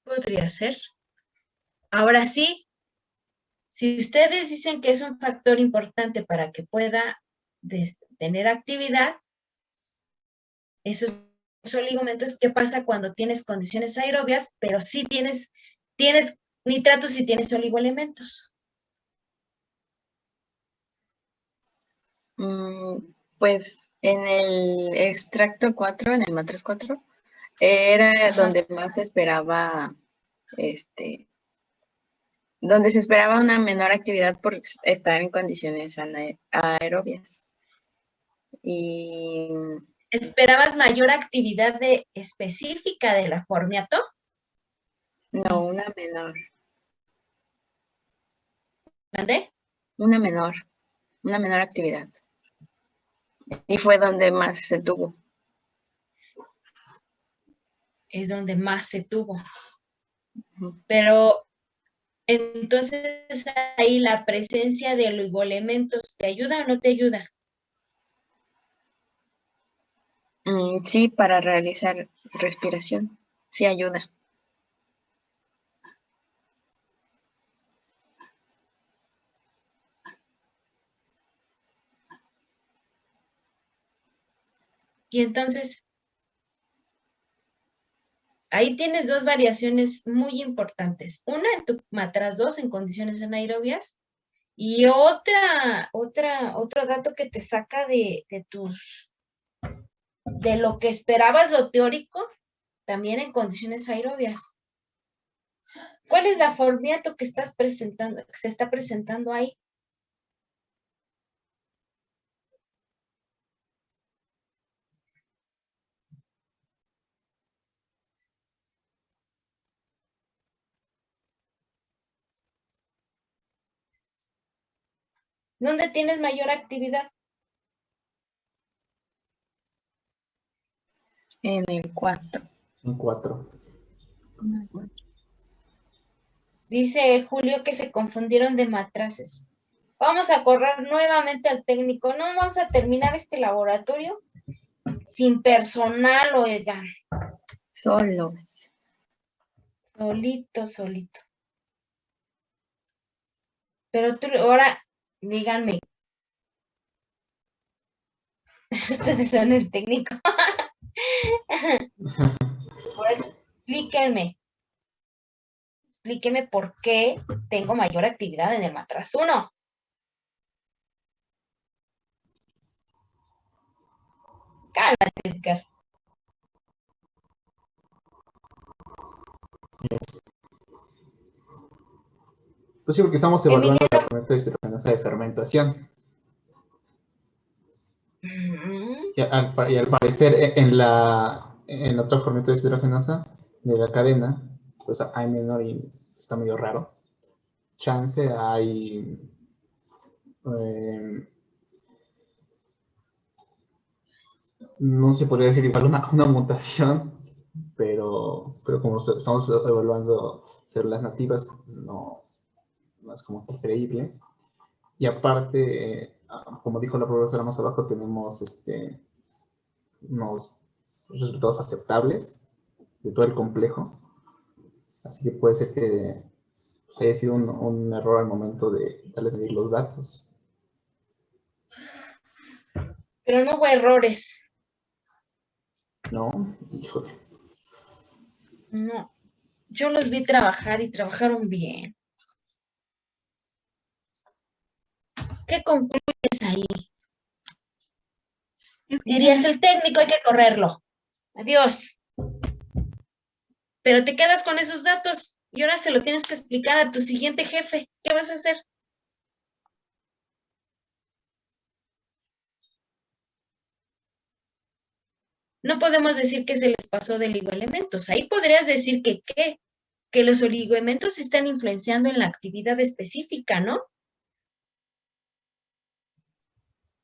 Podría ser. Ahora sí, si ustedes dicen que es un factor importante para que pueda tener actividad, esos oligoelementos, ¿qué pasa cuando tienes condiciones aerobias, pero sí tienes nitratos y tienes oligoelementos? Pues en el extracto 4, en el matriz 4, era donde más se esperaba, donde se esperaba una menor actividad por estar en condiciones aerobias. Y ¿esperabas mayor actividad específica de la formiato? no, una menor. ¿Mande? Una menor actividad. Y fue donde más se tuvo. Es donde más se tuvo. Pero entonces ahí la presencia de oligoelementos, ¿te ayuda o no te ayuda? Sí, para realizar respiración, sí ayuda. Y entonces, ahí tienes dos variaciones muy importantes. Una en tu matraz 2 en condiciones anaerobias y otro dato que te saca de lo que esperabas, lo teórico, también en condiciones aerobias. ¿Cuál es la formato que estás presentando, que se está presentando ahí? ¿Dónde tienes mayor actividad? En el 4. En 4. Dice Julio que se confundieron de matraces. Vamos a correr nuevamente al técnico. No vamos a terminar este laboratorio sin personal, oigan. Solos. Solito. Pero tú, ahora, díganme. Ustedes son el técnico. Explíquenme por qué tengo mayor actividad en el matraz 1. Cálmate, Edgar. Pues sí, porque estamos evaluando la fermentación de hidrogenasa de fermentación. Y al parecer en la otra fermentación de hidrogenasa de la cadena, pues hay menor y está medio raro. Chance hay no se podría decir igual una mutación, pero como estamos evaluando células nativas, no es como que creíble. Y aparte, como dijo la profesora más abajo, tenemos unos resultados aceptables de todo el complejo. Así que puede ser que haya sido un error al momento de darles medir los datos. Pero no hubo errores. No, híjole. No. Yo los vi trabajar y trabajaron bien. ¿Qué concluyes ahí? Dirías, el técnico hay que correrlo. Adiós. Pero te quedas con esos datos y ahora se lo tienes que explicar a tu siguiente jefe. ¿Qué vas a hacer? No podemos decir que se les pasó de oligoelementos. Ahí podrías decir que los oligoelementos están influenciando en la actividad específica, ¿no?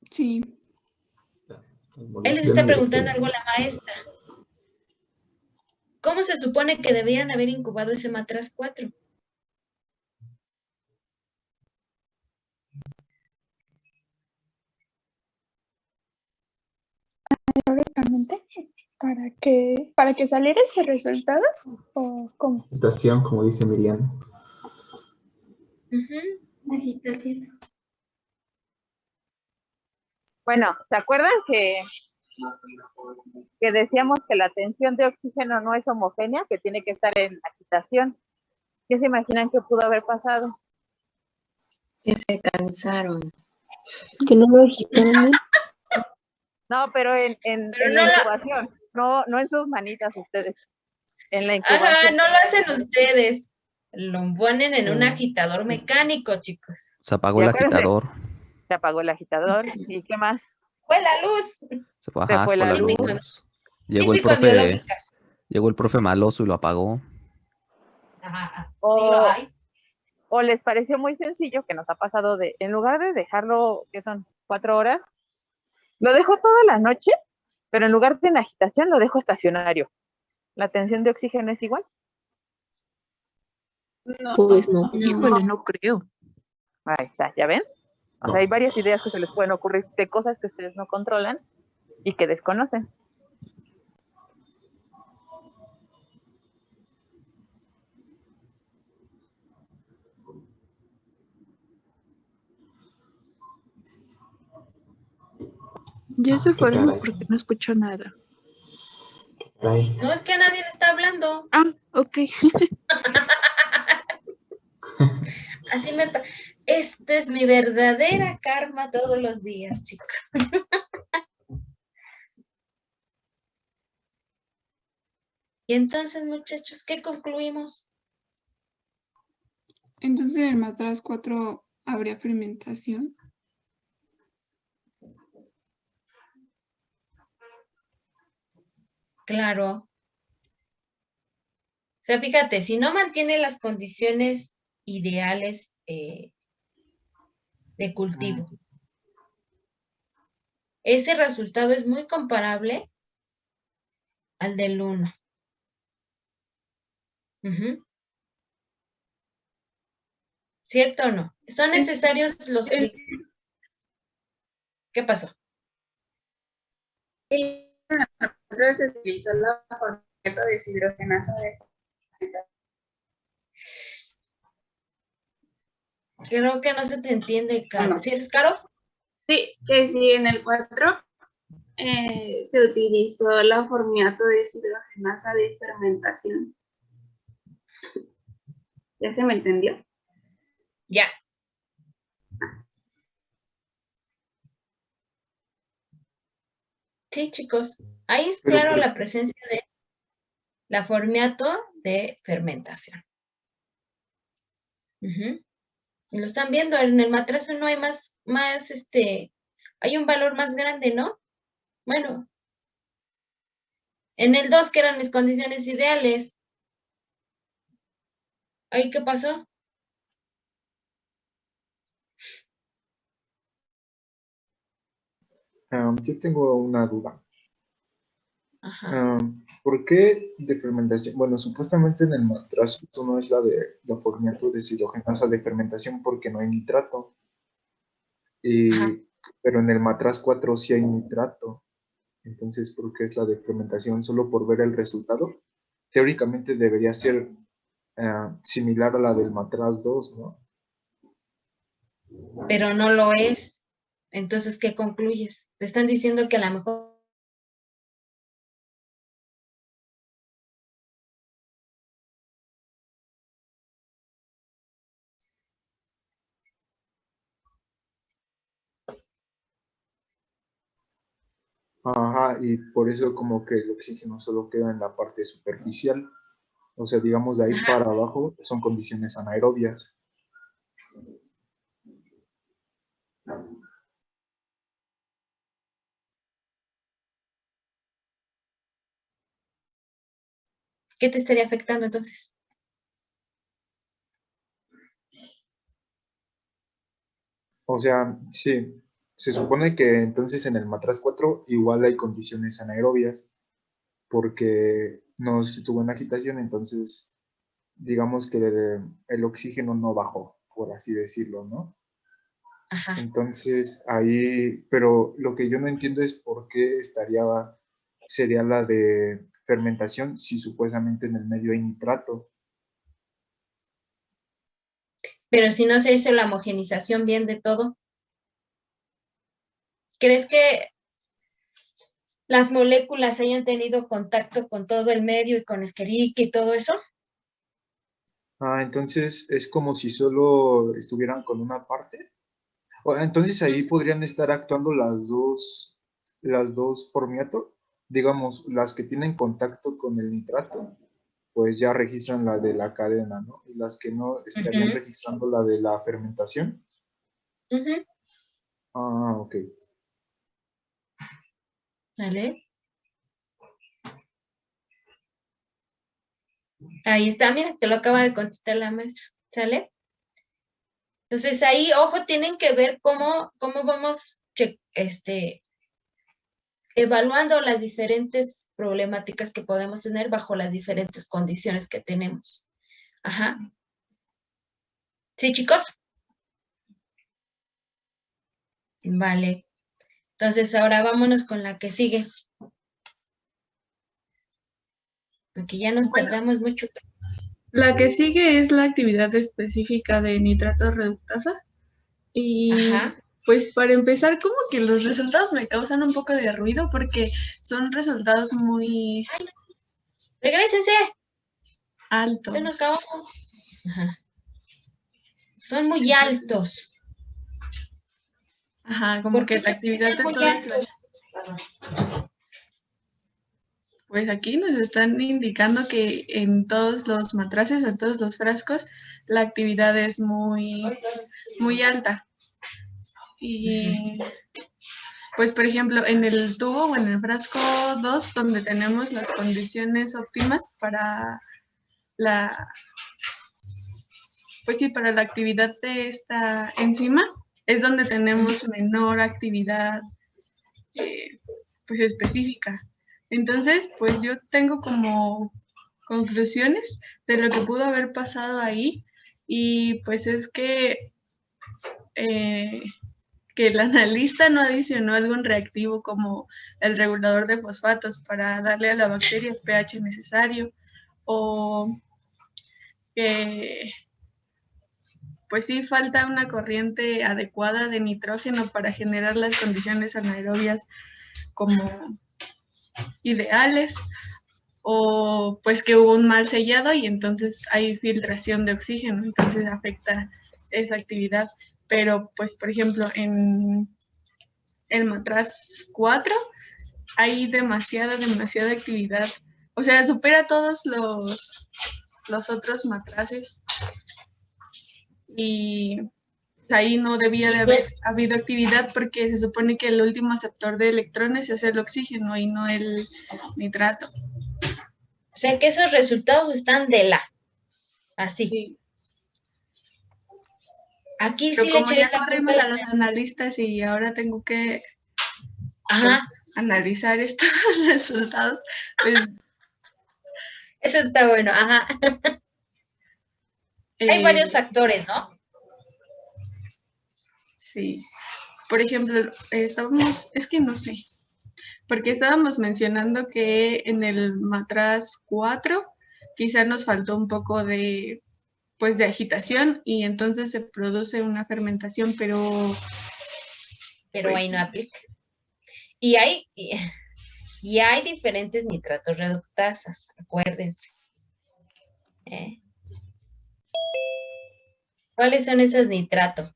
Sí. Él les está preguntando algo a la maestra. ¿Cómo se supone que deberían haber incubado ese matraz 4? Teóricamente, para que saliera ese resultado, ¿o cómo? Agitación, como dice Miriam. Agitación. Bueno, ¿se acuerdan que decíamos que la tensión de oxígeno no es homogénea, que tiene que estar en agitación? ¿Qué se imaginan que pudo haber pasado? Que se cansaron. Que no lo agitaron. No, pero en la incubación, no en sus manitas ustedes. En la incubación. Ajá, no lo hacen ustedes. Lo ponen en un agitador mecánico, chicos. Se apagó el agitador. Se apagó el agitador. ¿Y qué más? Fue la luz. Se fue la luz. Llegó el profe maloso y lo apagó. Ajá. O les pareció muy sencillo, que nos ha pasado en lugar de dejarlo, que son 4 horas, lo dejo toda la noche, pero en lugar de en agitación lo dejo estacionario. ¿La tensión de oxígeno es igual? No. Pues no. Híjole, no creo. Ahí está, ¿ya ven? O sea, hay varias ideas que se les pueden ocurrir de cosas que ustedes no controlan y que desconocen. Ya se fueron porque no escucho nada. No, es que nadie le está hablando. Ah, ok. Así esto es mi verdadera karma todos los días, chicos. Y entonces, muchachos, ¿qué concluimos? Entonces en el matraz 4 habría fermentación. Claro. O sea, fíjate, si no mantiene las condiciones ideales de cultivo, ese resultado es muy comparable al del 1. Ujú. ¿Cierto o no? Son necesarios los... ¿Qué pasó? Y nosotros se utilizó la fosfato deshidrogenasa de fermentación. Creo que no se te entiende, Caro. ¿Sí es Caro? Sí, que sí, en el 4 se utilizó la formiato deshidrogenasa de fermentación. ¿Ya se me entendió? Ya. Sí, chicos. Ahí es claro la presencia de la formiato de fermentación. Ujú. Y lo están viendo, en el matrazo no hay más, hay un valor más grande, ¿no? Bueno. En el 2, que eran mis condiciones ideales. ¿Ahí qué pasó? Yo tengo una duda. Ajá. ¿Por qué de fermentación? Bueno, supuestamente en el matrazo no es la de la formiato deshidrogenasa de fermentación porque no hay nitrato. Pero en el matraz 4 sí hay nitrato. Entonces, ¿por qué es la de fermentación? Solo por ver el resultado. Teóricamente debería ser similar a la del matraz 2, ¿no? Pero no lo es. Entonces, ¿qué concluyes? Te están diciendo que a lo mejor... Ajá, y por eso como que el oxígeno solo queda en la parte superficial. O sea, digamos de ahí para abajo son condiciones anaerobias. ¿Qué te estaría afectando entonces? O sea, sí, se supone que entonces en el matraz 4 igual hay condiciones anaerobias porque no se tuvo una agitación, entonces digamos que el oxígeno no bajó, por así decirlo, ¿no? Ajá. Entonces ahí, pero lo que yo no entiendo es por qué sería la de fermentación si supuestamente en el medio hay nitrato. Pero si no se hizo la homogenización bien de todo, ¿crees que las moléculas hayan tenido contacto con todo el medio y con Escherichia y todo eso? Entonces es como si solo estuvieran con una parte. Entonces ahí podrían estar actuando las dos formiato, digamos, las que tienen contacto con el nitrato, pues ya registran la de la cadena, ¿no? Y las que no estarían registrando la de la fermentación. Ok. ¿Vale? Ahí está, mira, te lo acaba de contestar la maestra, ¿sale? Entonces ahí, ojo, tienen que ver cómo vamos evaluando las diferentes problemáticas que podemos tener bajo las diferentes condiciones que tenemos. Ajá. ¿Sí, chicos? Vale. Entonces ahora vámonos con la que sigue. Porque ya nos tardamos mucho. La que sigue es la actividad específica de nitrato reductasa. Y pues para empezar, como que los resultados me causan un poco de ruido porque son resultados muy... ¡Regrésense! Altos. Ajá. Son muy altos. Ajá, como que la actividad de todas las... Pues aquí nos están indicando que en todos los matraces o en todos los frascos la actividad es muy alta. Y pues por ejemplo en el tubo o en el frasco 2 donde tenemos las condiciones óptimas para para la actividad de esta enzima es donde tenemos menor actividad pues específica. Entonces, pues yo tengo como conclusiones de lo que pudo haber pasado ahí, y pues es que el analista no adicionó algún reactivo como el regulador de fosfatos para darle a la bacteria el pH necesario, o que pues sí falta una corriente adecuada de nitrógeno para generar las condiciones anaerobias como ideales, o pues que hubo un mal sellado y entonces hay filtración de oxígeno, entonces afecta esa actividad. Pero pues por ejemplo en el matraz 4 hay demasiada actividad, o sea, supera todos los otros matraces, y ahí no debía de haber habido actividad porque se supone que el último aceptor de electrones es el oxígeno y no el nitrato. O sea que esos resultados están así. Sí. Aquí pero sí como le ya eché la corrimos culpa a los analistas y ahora tengo que Ajá. pues, analizar estos resultados, pues Eso está bueno, ajá. Hay varios factores, ¿no? Sí. Por ejemplo, es que no sé, porque estábamos mencionando que en el matraz 4 quizá nos faltó un poco de agitación y entonces se produce una fermentación, pero ahí no aplica. Y hay diferentes nitratos reductasas, acuérdense. ¿Cuáles son esos nitratos?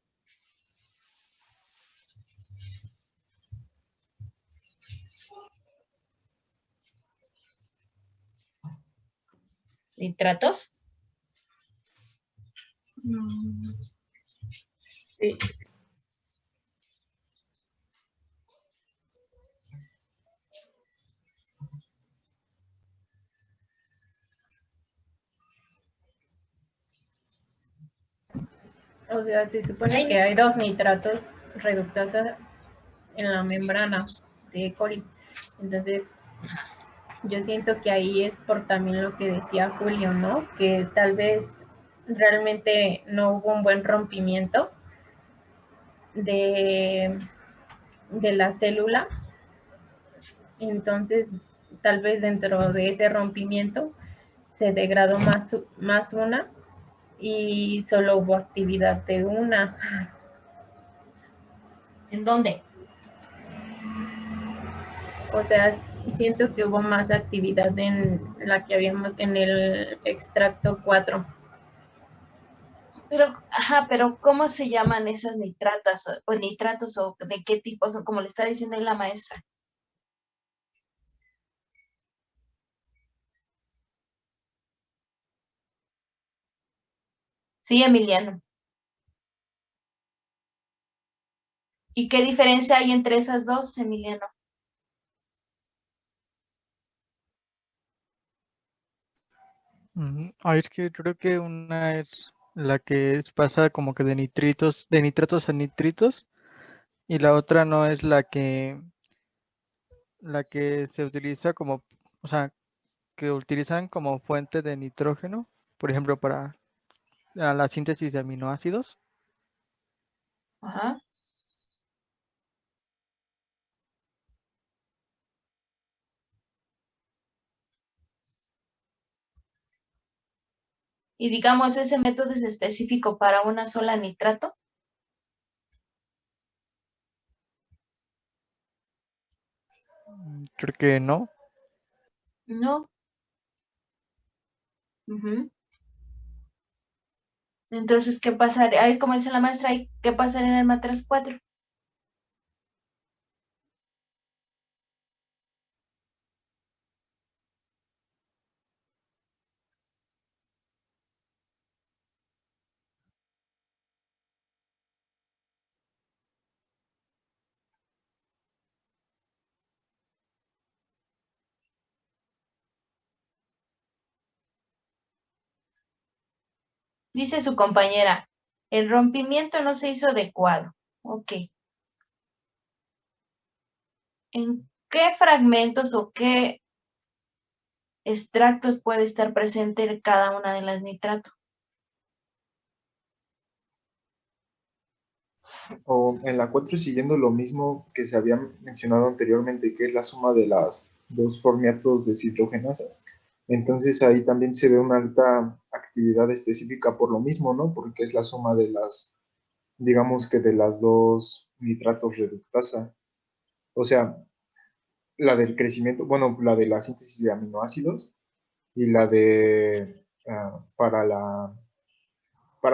¿Nitratos? No. Sí. O sea, se supone que hay 2 nitratos reductasas en la membrana de coli. Entonces, yo siento que ahí es por también lo que decía Julio, ¿no? Que tal vez realmente no hubo un buen rompimiento de la célula. Entonces, tal vez dentro de ese rompimiento se degradó más una y solo hubo actividad de una. ¿En dónde? O sea, siento que hubo más actividad en la que habíamos en el extracto 4. Pero ¿cómo se llaman esas nitratos o de qué tipo son? Como le está diciendo ahí la maestra. Sí, Emiliano. ¿Y qué diferencia hay entre esas dos, Emiliano? Es que creo que una es la que pasa como que de nitratos a nitritos, y la otra no es la que se utiliza como, o sea, que utilizan como fuente de nitrógeno, por ejemplo, para la síntesis de aminoácidos. Ajá. Y digamos, ese método es específico para una sola nitrato. Creo que no. No. Entonces, ¿qué pasaría? Ahí, como dice la maestra, ¿qué pasaría en el matraz 4? Dice su compañera, el rompimiento no se hizo adecuado. Ok. ¿En qué fragmentos o qué extractos puede estar presente en cada una de las nitrato. O en la 4, siguiendo lo mismo que se había mencionado anteriormente, que es la suma de las dos formiatos deshidrogenasa. Entonces ahí también se ve una alta actividad específica por lo mismo, ¿no? Porque es la suma de las, digamos que de las dos nitratos reductasa. O sea, la del crecimiento, bueno, la de la síntesis de aminoácidos y la de, para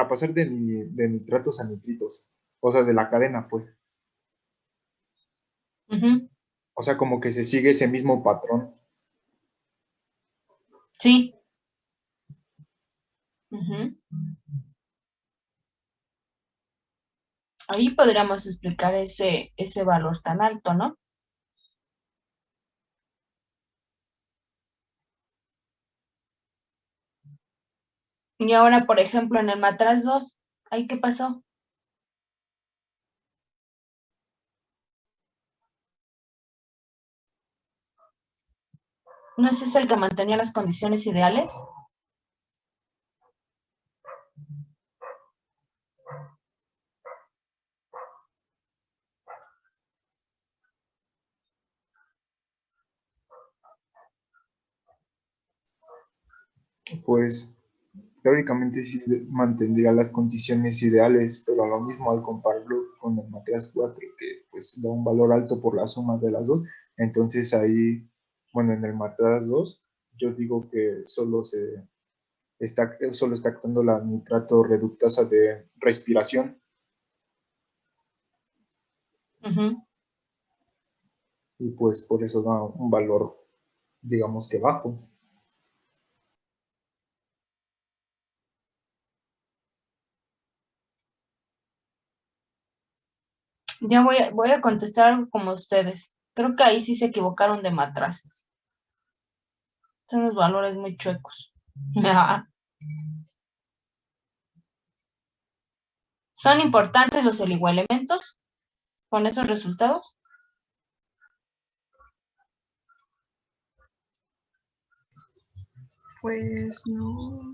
pasar de nitratos a nitritos. O sea, de la cadena, pues. O sea, como que se sigue ese mismo patrón. Sí. Ahí podríamos explicar ese valor tan alto, ¿no? Y ahora, por ejemplo, en el matraz 2, ¿ahí qué pasó? ¿No es ese el que mantenía las condiciones ideales? Pues teóricamente sí mantendría las condiciones ideales, pero a lo mismo al compararlo con el matraz 4, que pues da un valor alto por la suma de las dos, entonces ahí, bueno, en el matraz 2, yo digo que solo está actuando la nitrato reductasa de respiración. Y pues por eso da un valor, digamos que bajo. Ya voy a contestar algo como ustedes. Creo que ahí sí se equivocaron de matrazes. Son los valores muy chuecos. ¿Son importantes los oligoelementos con esos resultados? Pues no.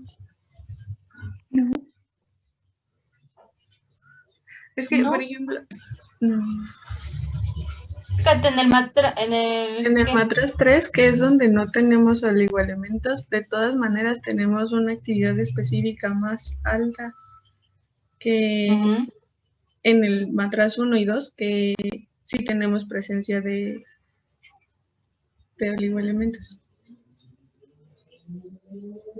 Es que, ¿No? por ejemplo, no. Fíjate, en el matraz 3, que es donde no tenemos oligoelementos, de todas maneras tenemos una actividad específica más alta que en el matraz 1 y 2, que sí tenemos presencia de oligoelementos.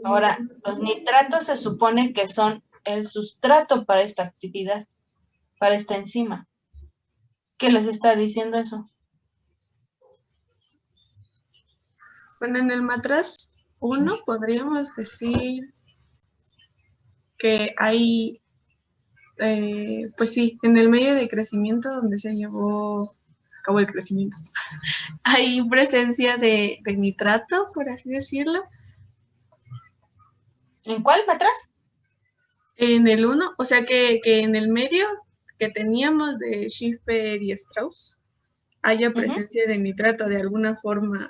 Ahora, los nitratos se supone que son el sustrato para esta actividad, para esta enzima. ¿Qué les está diciendo eso? Bueno, en el matraz 1 podríamos decir que hay, pues sí, en el medio de crecimiento donde se llevó a cabo el crecimiento, hay presencia de nitrato, por así decirlo. ¿En cuál matraz? En el 1, o sea que en el medio que teníamos de Schiffer y Strauss haya presencia de nitrato de alguna forma.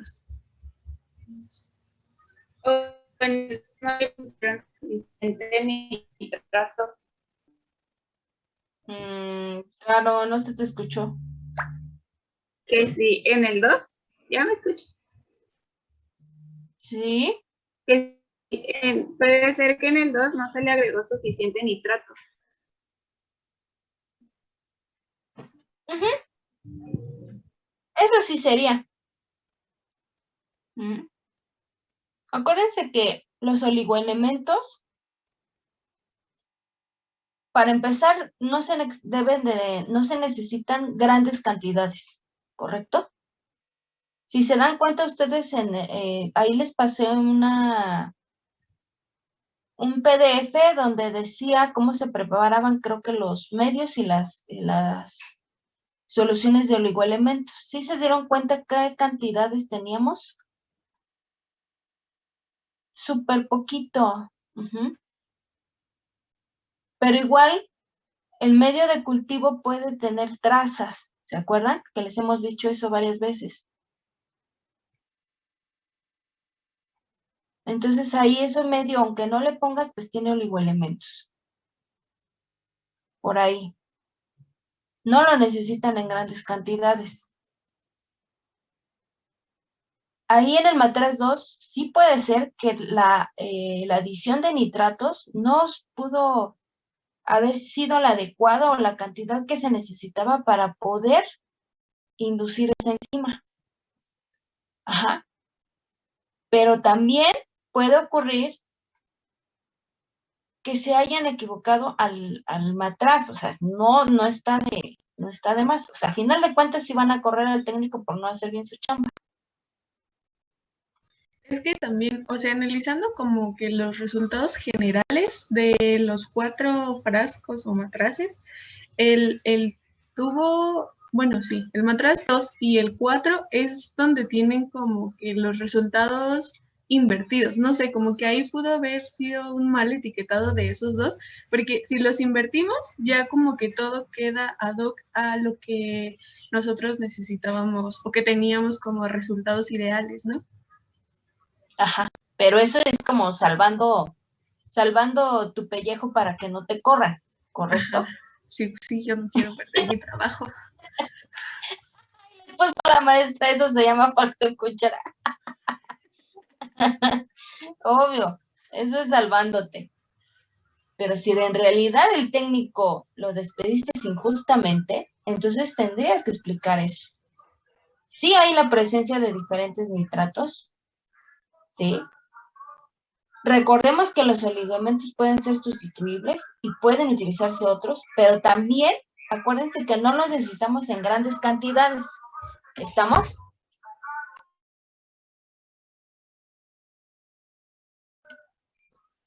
Claro, no se te escuchó. Que sí, en el 2, ¿ya me escucho? Sí. Que puede ser que en el 2 no se le agregó suficiente nitrato. Eso sí sería. Acuérdense que los oligoelementos, para empezar, no se necesitan grandes cantidades, ¿correcto? Si se dan cuenta ustedes, ahí les pasé un PDF donde decía cómo se preparaban, creo que los medios y las soluciones de oligoelementos. ¿Sí se dieron cuenta qué cantidades teníamos? Súper poquito. Pero igual, el medio de cultivo puede tener trazas. ¿Se acuerdan? Que les hemos dicho eso varias veces. Entonces ahí eso medio, aunque no le pongas, pues tiene oligoelementos. Por ahí. No lo necesitan en grandes cantidades. Ahí en el matraz 2 sí puede ser que la adición de nitratos no pudo haber sido la adecuada o la cantidad que se necesitaba para poder inducir esa enzima. Ajá. Pero también puede ocurrir que se hayan equivocado al matraz, o sea, no está de más. O sea, a final de cuentas sí van a correr al técnico por no hacer bien su chamba. Es que también, o sea, analizando como que los resultados generales de los 4 frascos o matraces, el tubo, bueno, sí, el matraz 2 y el 4 es donde tienen como que los resultados invertidos. No sé, como que ahí pudo haber sido un mal etiquetado de esos dos, porque si los invertimos, ya como que todo queda ad hoc a lo que nosotros necesitábamos o que teníamos como resultados ideales, ¿no? Ajá, pero eso es como salvando tu pellejo para que no te corran, ¿correcto? Ajá. Sí, yo no quiero perder mi trabajo. Pues la maestra, eso se llama factor cuchara. Obvio, eso es salvándote. Pero si en realidad el técnico lo despediste injustamente, entonces tendrías que explicar eso. Sí hay la presencia de diferentes nitratos, ¿sí? Recordemos que los oligoelementos pueden ser sustituibles y pueden utilizarse otros, pero también acuérdense que no los necesitamos en grandes cantidades. ¿Estamos?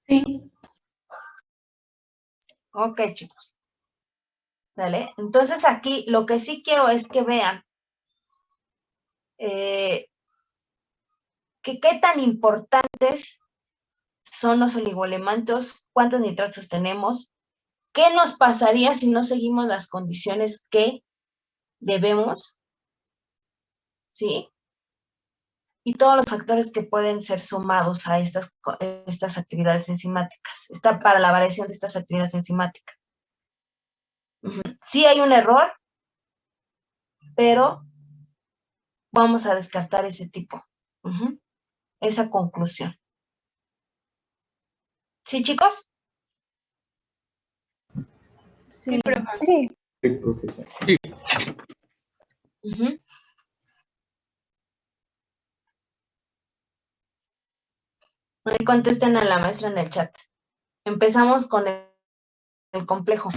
Sí. Ok, chicos. ¿Vale? Entonces aquí lo que sí quiero es que vean que qué tan importantes son los oligoelementos, cuántos nitratos tenemos, qué nos pasaría si no seguimos las condiciones que debemos, ¿sí? Y todos los factores que pueden ser sumados a estas actividades enzimáticas, para la variación de estas actividades enzimáticas. Sí hay un error, pero vamos a descartar ese tipo, esa conclusión. ¿Sí, chicos? Sí, profe. Sí. Sí, profesor. Ahí contesten a la maestra en el chat. Empezamos con el complejo.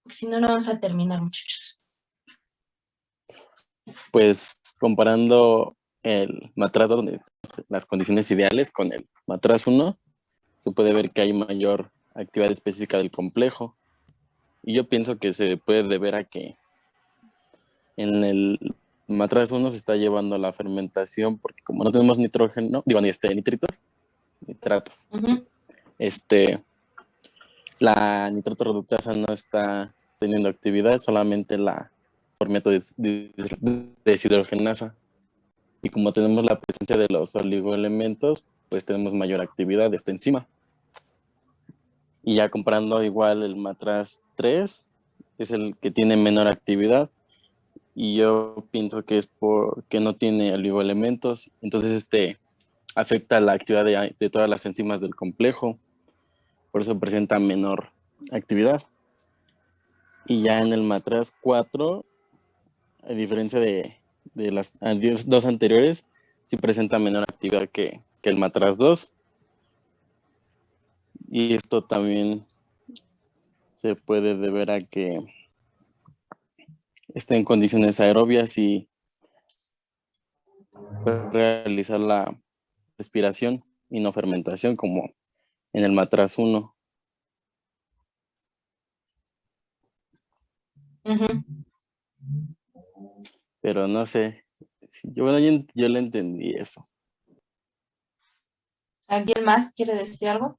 Si no, no vamos a terminar, muchachos. Pues comparando el matraz 2, donde las condiciones ideales, con el matraz 1, se puede ver que hay mayor actividad específica del complejo. Y yo pienso que se puede deber a que en el matraz 1 se está llevando la fermentación, porque como no tenemos nitrógeno, nitratos, la nitrato reductasa no está teniendo actividad, solamente la formato deshidrogenasa. Y como tenemos la presencia de los oligoelementos, pues tenemos mayor actividad de esta enzima. Y ya comparando igual el matraz 3, es el que tiene menor actividad. Y yo pienso que es porque no tiene oligoelementos. Entonces afecta la actividad de todas las enzimas del complejo. Por eso presenta menor actividad. Y ya en el matraz 4, a diferencia de las dos anteriores, sí presenta menor actividad que el matraz 2. Y esto también se puede deber a que está en condiciones aerobias y puede realizar la respiración y no fermentación como en el matraz 1. Pero no sé, yo le entendí eso. ¿Alguien más quiere decir algo?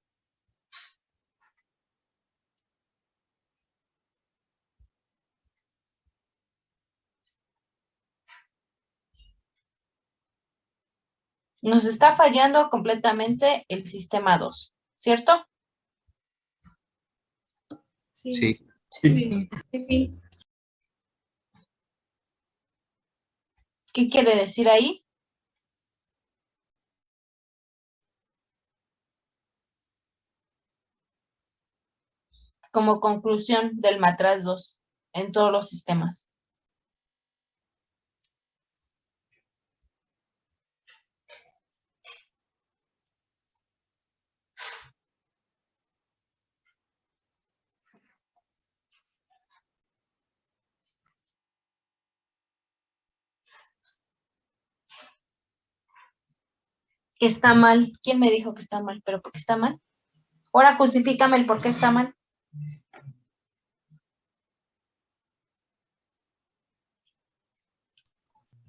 Nos está fallando completamente el sistema 2, ¿cierto? Sí. ¿Qué quiere decir ahí? Como conclusión del matraz 2 en todos los sistemas. Que está mal. ¿Quién me dijo que está mal? ¿Pero por qué está mal? Ahora justifícame el por qué está mal.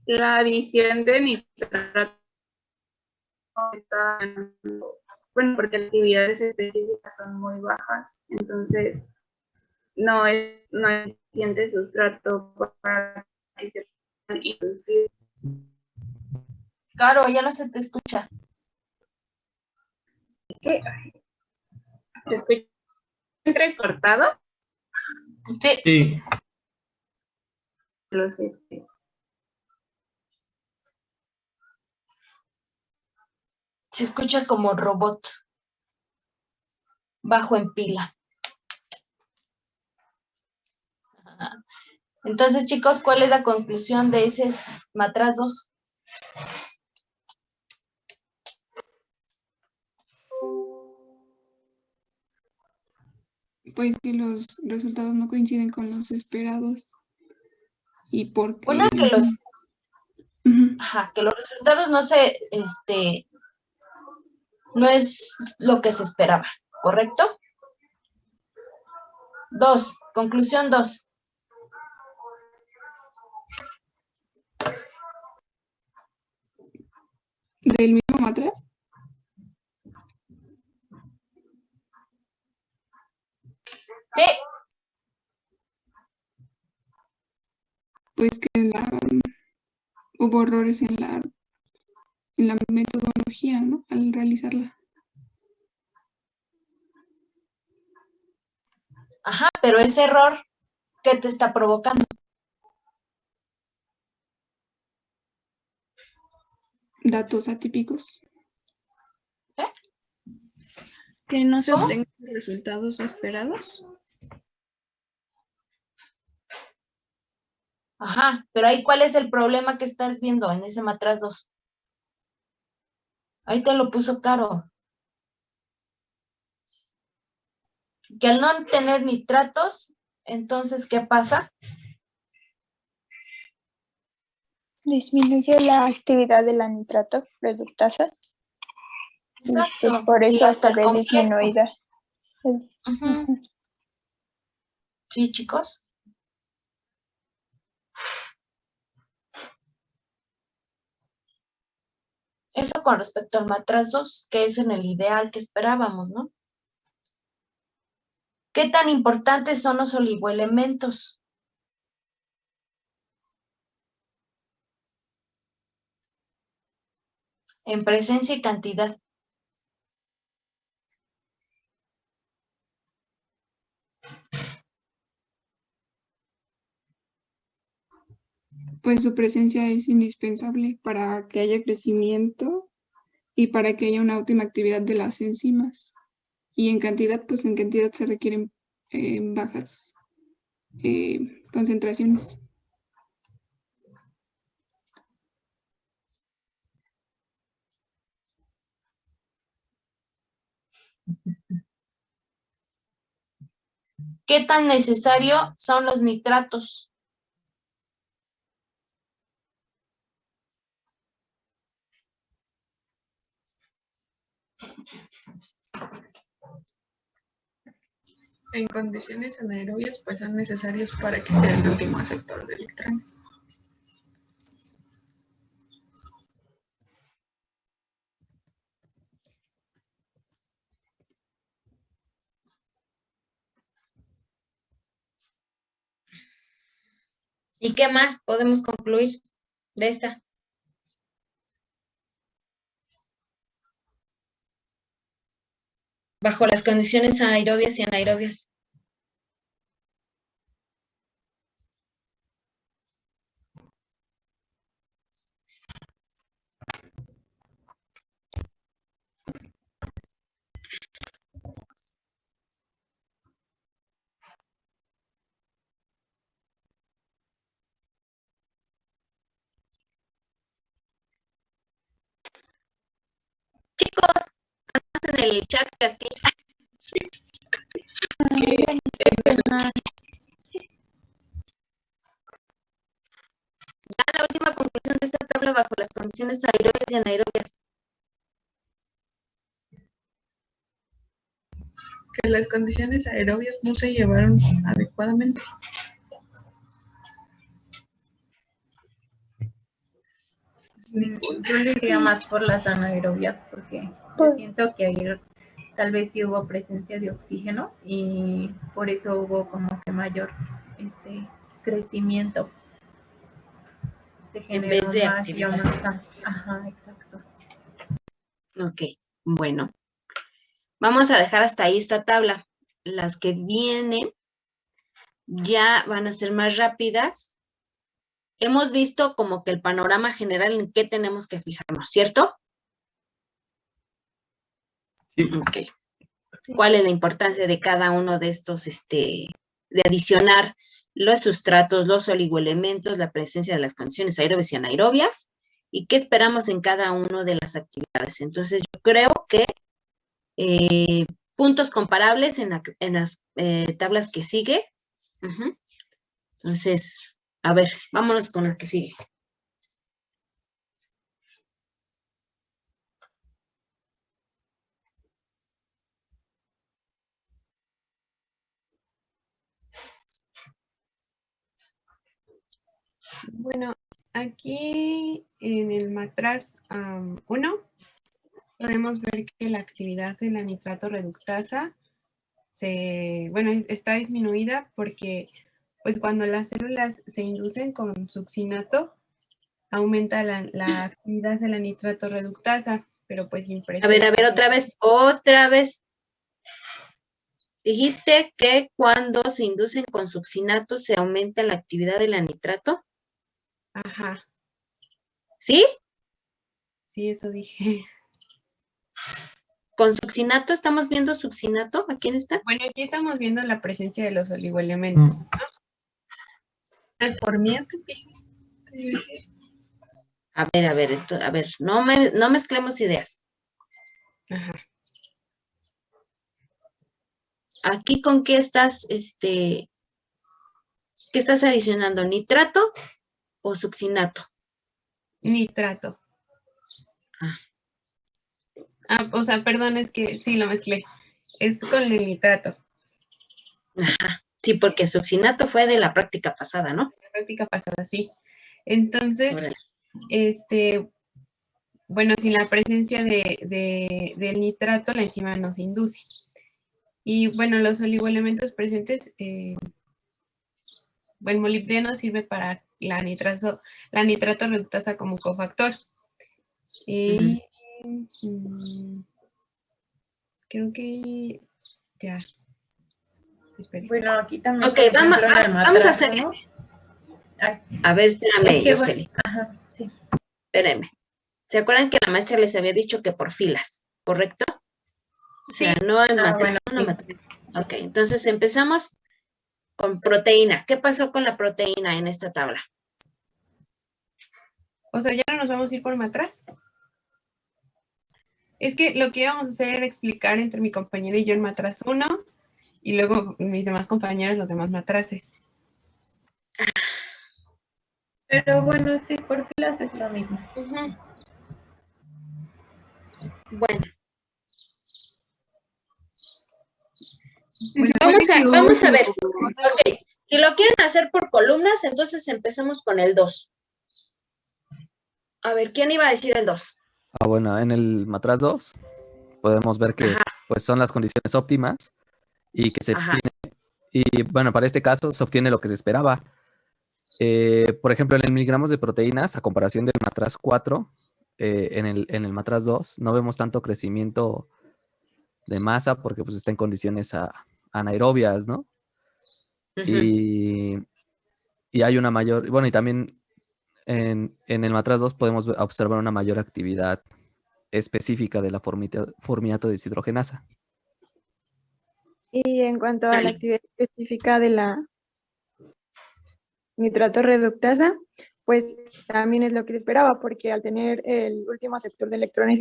La adición de nitrato está, bueno, porque las actividades específicas son muy bajas, entonces no es suficiente sustrato para que se puedan introducir. Claro, ya no se te escucha. Es que ¿se escucha entrecortado? Sí. Lo sé. Se escucha como robot. Bajo en pila. Entonces, chicos, ¿cuál es la conclusión de ese matraz 2? Pues que los resultados no coinciden con los esperados. Y porque... Bueno, que los... Ajá, que los resultados no se... no es lo que se esperaba, ¿correcto? 2, conclusión 2. ¿Del mismo matraz? Sí. Pues que hubo errores en la metodología, ¿no? Al realizarla. Ajá, pero ese error, ¿qué te está provocando? Datos atípicos. Que no se obtengan resultados esperados. Ajá, pero ahí, ¿cuál es el problema que estás viendo en ese matraz 2? Ahí te lo puso Caro. Que al no tener nitratos, entonces, ¿qué pasa? Disminuye la actividad de la nitrato reductasa. Exacto. Pues por eso Y se ve complejo. disminuida. Sí, chicos. Eso con respecto al matraz 2, que es en el ideal que esperábamos, ¿no? ¿Qué tan importantes son los oligoelementos? En presencia y cantidad. Pues su presencia es indispensable para que haya crecimiento y para que haya una óptima actividad de las enzimas. Y en cantidad, pues en cantidad se requieren bajas concentraciones. ¿Qué tan necesario son los nitratos? En condiciones anaerobias, pues son necesarios para que sea el último aceptor de electrones. ¿Y qué más podemos concluir de esta? bajo las condiciones aerobias y anaerobias. Chicos, en el chat que aquí. Ya la última conclusión de esta tabla bajo las condiciones aerobias y anaerobias. Que las condiciones aerobias no se llevaron adecuadamente. Yo le diría más por las anaerobias porque yo siento que ayer tal vez sí hubo presencia de oxígeno y por eso hubo como que mayor crecimiento. Se En vez generó de más actividad. biomasa. Ajá, exacto. Ok, bueno. Vamos a dejar hasta ahí esta tabla. Las que vienen ya van a ser más rápidas. Hemos visto como que el panorama general en qué tenemos que fijarnos, ¿cierto? Sí. Ok. ¿Cuál es la importancia de cada uno de estos, de adicionar los sustratos, los oligoelementos, la presencia de las condiciones aerobias y anaerobias? ¿Y qué esperamos en cada una de las actividades? Entonces, yo creo que puntos comparables en las tablas que sigue. Entonces, a ver, vámonos con la que sigue. Bueno, aquí en el matraz 1 podemos ver que la actividad de la nitrato reductasa está disminuida porque pues cuando las células se inducen con succinato aumenta la actividad de la nitrato reductasa, pero pues A ver, otra vez. Dijiste que cuando se inducen con succinato se aumenta la actividad de la nitrato. Ajá. ¿Sí? Sí, eso dije. ¿Con succinato? ¿Estamos viendo succinato? ¿A quién está? Bueno, aquí estamos viendo la presencia de los oligoelementos, ¿no? Por mí, a ver, no mezclemos ideas. Ajá. Aquí con qué estás, qué estás adicionando, nitrato o succinato? Nitrato. O sea, perdón, es que sí lo mezclé. Es con el nitrato. Ajá. Sí, porque succinato fue de la práctica pasada, ¿no? La práctica pasada, sí. Entonces, bueno, sin la presencia del nitrato, la enzima no se induce. Y bueno, los oligoelementos presentes, el molibdeno sirve para la nitrato reductasa como cofactor. Y creo que ya. Espera. Bueno, aquí también. Ok, vamos a hacer. ¿no? A ver, espérame, Yoseli. Ajá, sí. Espérenme. ¿Se acuerdan que la maestra les había dicho que por filas, correcto? O sea, no en matriz, Ok, entonces empezamos con proteína. ¿Qué pasó con la proteína en esta tabla? O sea, ya no nos vamos a ir por matraz. Es que lo que íbamos a hacer era explicar entre mi compañera y yo el matraz 1 y luego mis demás compañeros los demás matraces. Pero bueno, sí, por filas es lo mismo. Bueno. Vamos a ver. Ok, si lo quieren hacer por columnas, entonces empecemos con el 2. A ver, ¿quién iba a decir el 2? Bueno, en el matraz 2 podemos ver que pues, son las condiciones óptimas y que se obtiene, y bueno, para este caso se obtiene lo que se esperaba. Por ejemplo, en el miligramos de proteínas, a comparación del matraz 4, en el matraz 2, no vemos tanto crecimiento de masa porque pues está en condiciones anaerobias, ¿no? Y hay una mayor, bueno, y también en el matraz 2 podemos observar una mayor actividad específica de la formiato deshidrogenasa. Y en cuanto a la actividad específica de la nitrato reductasa, pues también es lo que se esperaba, porque al tener el último aceptor de electrones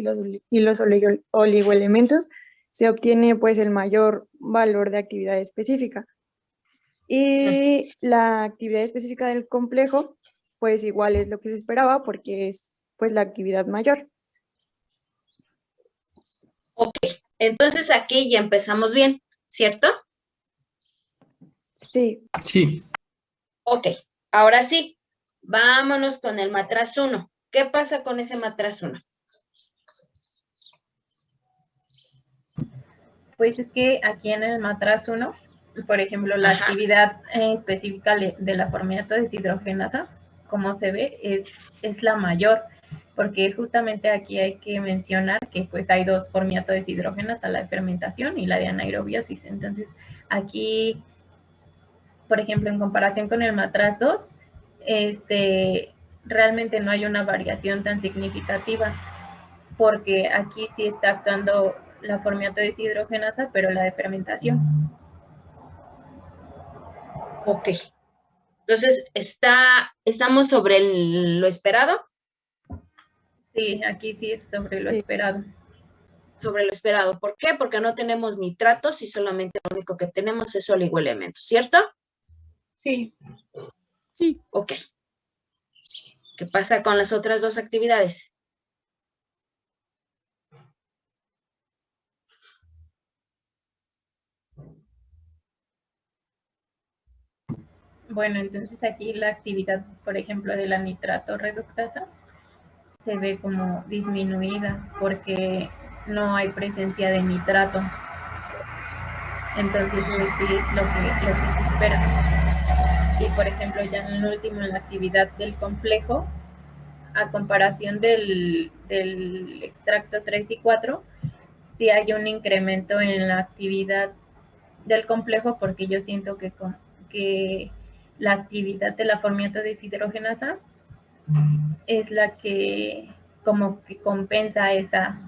y los oligoelementos, se obtiene pues el mayor valor de actividad específica. Y la actividad específica del complejo, pues igual es lo que se esperaba, porque es pues la actividad mayor. Ok, entonces aquí ya empezamos bien, ¿cierto? Sí. Sí. Ok, ahora sí, vámonos con el matraz 1. ¿Qué pasa con ese matraz 1? Pues es que aquí en el matraz 1, por ejemplo, la actividad específica de la formiato deshidrogenasa, como se ve, es la mayor, porque justamente aquí hay que mencionar que pues hay dos formiato deshidrogenasa, la de fermentación y la de anaerobiosis. Entonces, aquí, por ejemplo, en comparación con el matraz 2, realmente no hay una variación tan significativa, porque aquí sí está actuando la formiato deshidrogenasa, pero la de fermentación. Ok. Entonces, ¿estamos sobre lo esperado? Sí, aquí sí es sobre lo esperado. Sobre lo esperado. ¿Por qué? Porque no tenemos nitratos y solamente lo único que tenemos es oligoelementos, ¿cierto? Sí. Sí. Ok. ¿Qué pasa con las otras dos actividades? Bueno, entonces aquí la actividad, por ejemplo, de la nitrato reductasa se ve como disminuida porque no hay presencia de nitrato. Entonces, pues sí es lo que se espera. Y por ejemplo, ya en el último, en la actividad del complejo, a comparación del extracto 3 y 4, sí hay un incremento en la actividad del complejo, porque yo siento que la actividad de la formiato deshidrogenasa es la que como que compensa esa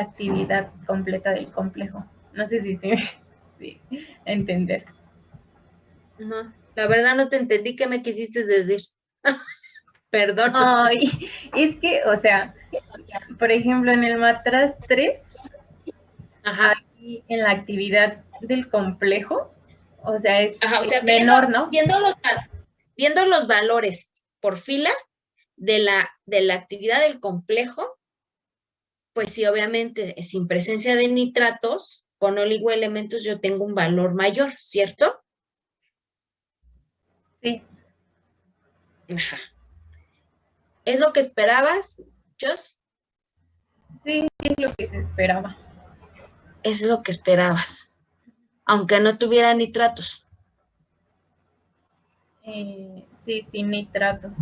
actividad completa del complejo. No sé si sí, entender. No, la verdad no te entendí qué me quisiste decir. Perdón. Ay, es que, o sea, por ejemplo, en el matraz 3, aquí en la actividad del complejo, o sea, es menor, ¿no? Viendo los valores por fila de la actividad del complejo, pues sí, obviamente, sin presencia de nitratos, con oligoelementos yo tengo un valor mayor, ¿cierto? Sí. Ajá. ¿Es lo que esperabas, Jos? Sí, es lo que se esperaba. Es lo que esperabas, aunque no tuviera nitratos. Sí, sin nitratos.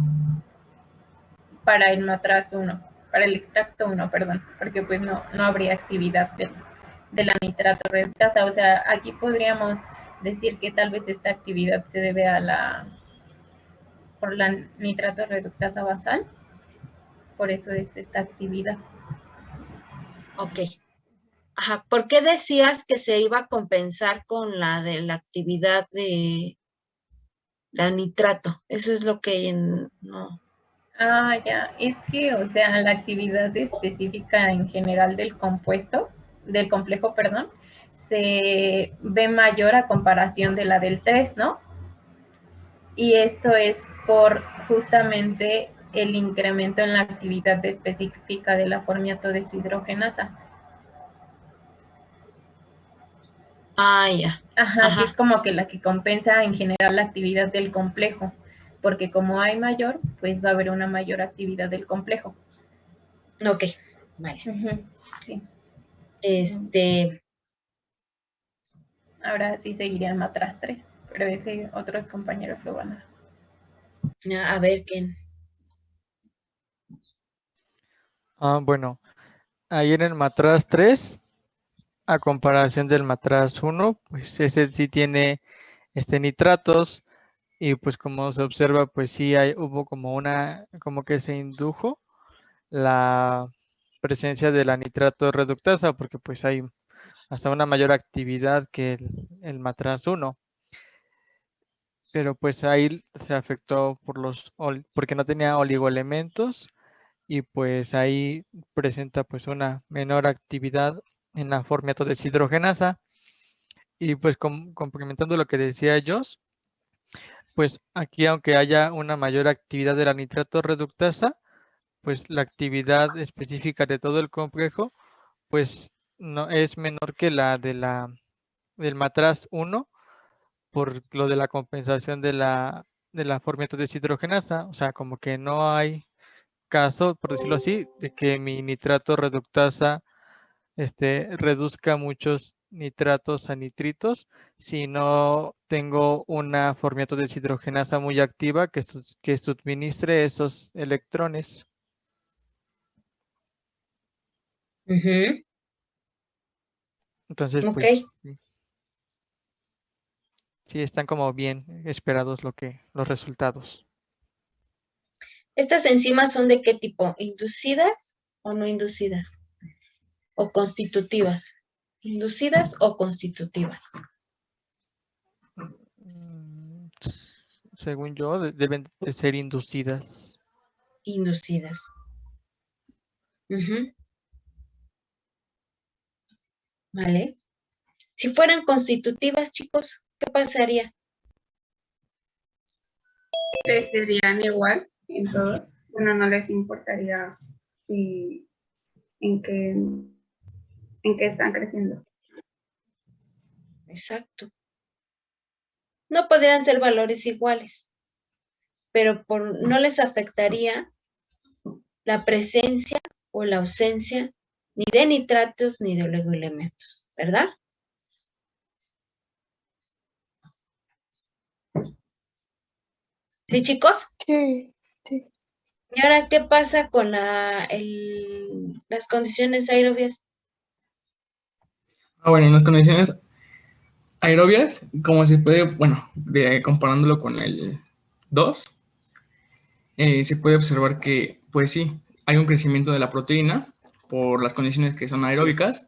Para el matraz 1, para el extracto 1, perdón, porque pues no habría actividad de la nitrato reductasa. O sea, aquí podríamos decir que tal vez esta actividad se debe por la nitrato reductasa basal, por eso es esta actividad. Ok. Ajá, ¿por qué decías que se iba a compensar con la de la actividad de la nitrato? Eso es lo que no. Ah, ya, es que, o sea, la actividad específica en general del complejo, perdón, se ve mayor a comparación de la del 3, ¿no? Y esto es por justamente el incremento en la actividad específica de la formiato deshidrogenasa. Ah, ya. Ajá, que es como que la que compensa en general la actividad del complejo, porque como hay mayor, pues va a haber una mayor actividad del complejo. Ok, vale. Sí. Ahora sí seguiría en matraz 3, pero ese otros compañeros lo van a ver, ¿quién? Bueno, ahí en el matraz 3 a comparación del matraz 1, pues ese sí tiene nitratos, y pues como se observa, pues sí hubo como que se indujo la presencia de la nitrato reductasa, porque pues hay hasta una mayor actividad que el matraz 1. Pero pues ahí se afectó porque no tenía oligoelementos, y pues ahí presenta pues una menor actividad en la formato deshidrogenasa. Y pues complementando lo que decía Jos, pues aquí, aunque haya una mayor actividad de la nitrato reductasa, pues la actividad específica de todo el complejo pues no es menor que la del matraz 1, por lo de la compensación de la formato deshidrogenasa. O sea, como que no hay caso, por decirlo así, de que mi nitrato reductasa reduzca muchos nitratos a nitritos si no tengo una formato deshidrogenasa muy activa que suministre esos electrones. Ujú. Entonces, Ok. pues sí están como bien esperados los resultados. ¿Estas enzimas son de qué tipo? ¿Inducidas o no inducidas? ¿O constitutivas? ¿Inducidas o constitutivas? Según yo, deben de ser inducidas. Inducidas. Ujú. Vale. Si fueran constitutivas, chicos, ¿qué pasaría? Les serían igual en todos. Bueno, no les importaría en qué están creciendo. Exacto. No podrían ser valores iguales, pero no les afectaría la presencia o la ausencia ni de nitratos ni de oligoelementos, ¿verdad? ¿Sí, chicos? Sí. ¿Y ahora qué pasa con las condiciones aerobias? Bueno, en las condiciones aerobias, como se puede, bueno, comparándolo con el 2, se puede observar que, pues sí, hay un crecimiento de la proteína por las condiciones que son aeróbicas,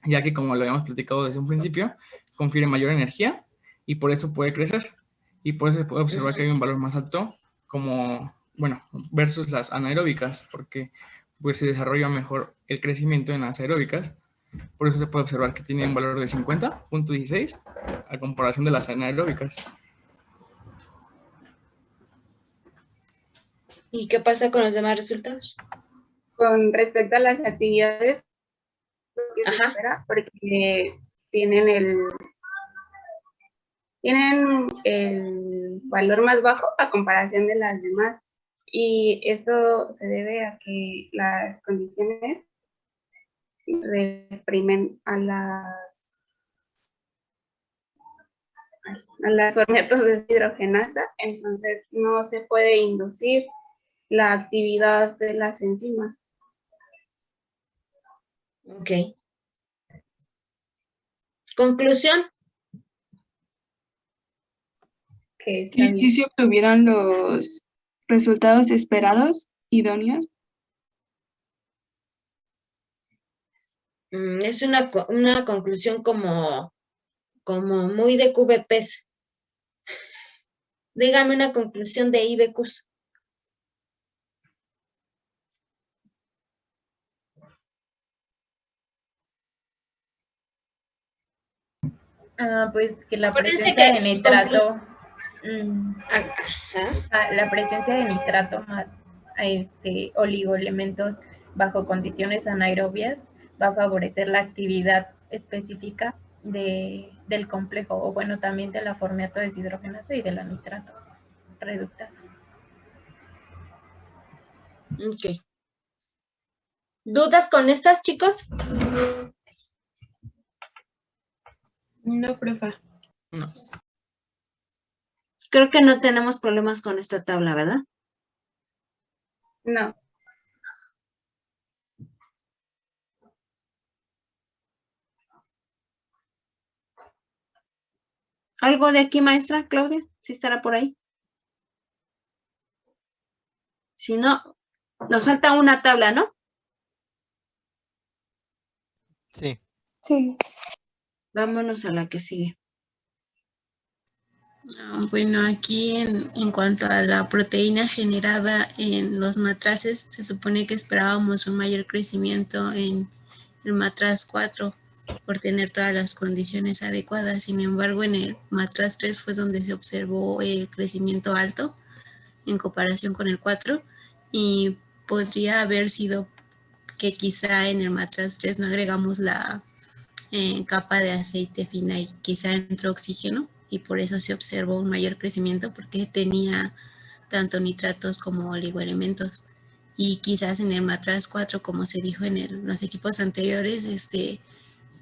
ya que, como lo habíamos platicado desde un principio, confiere mayor energía y por eso puede crecer. Y por eso se puede observar que hay un valor más alto, como, bueno, versus las anaeróbicas, porque pues se desarrolla mejor el crecimiento en las aeróbicas. Por eso se puede observar que tiene un valor de 50.16 a comparación de las anaeróbicas. ¿Y qué pasa con los demás resultados? Con respecto a las actividades, que se espera, porque tienen el valor más bajo a comparación de las demás. Y esto se debe a que las condiciones reprimen a las formatos de hidrogenasa, entonces no se puede inducir la actividad de las enzimas. Ok. Conclusión. Sí se obtuvieron los resultados esperados, idóneos. Es una conclusión como muy de QVPs. Díganme una conclusión de IBQs. Pues que la Acuérdense presencia que de nitrato, la presencia de nitrato más oligoelementos bajo condiciones anaerobias va a favorecer la actividad específica del complejo, o bueno, también de la formato deshidrogenasa y de la nitrato reductasa. Ok. ¿Dudas con estas, chicos? No, profa. No. Creo que no tenemos problemas con esta tabla, ¿verdad? No. ¿Algo de aquí, maestra Claudia? ¿Sí estará por ahí? Si no, nos falta una tabla, ¿no? Sí. Sí. Vámonos a la que sigue. Bueno, aquí en cuanto a la proteína generada en los matraces, se supone que esperábamos un mayor crecimiento en el matraz 4 por tener todas las condiciones adecuadas. Sin embargo, en el matraz 3 fue donde se observó el crecimiento alto en comparación con el 4 y podría haber sido que quizá en el matraz 3 no agregamos la capa de aceite fina y quizá entró oxígeno y por eso se observó un mayor crecimiento porque tenía tanto nitratos como oligoelementos. Y quizás en el matraz 4, como se dijo en los equipos anteriores,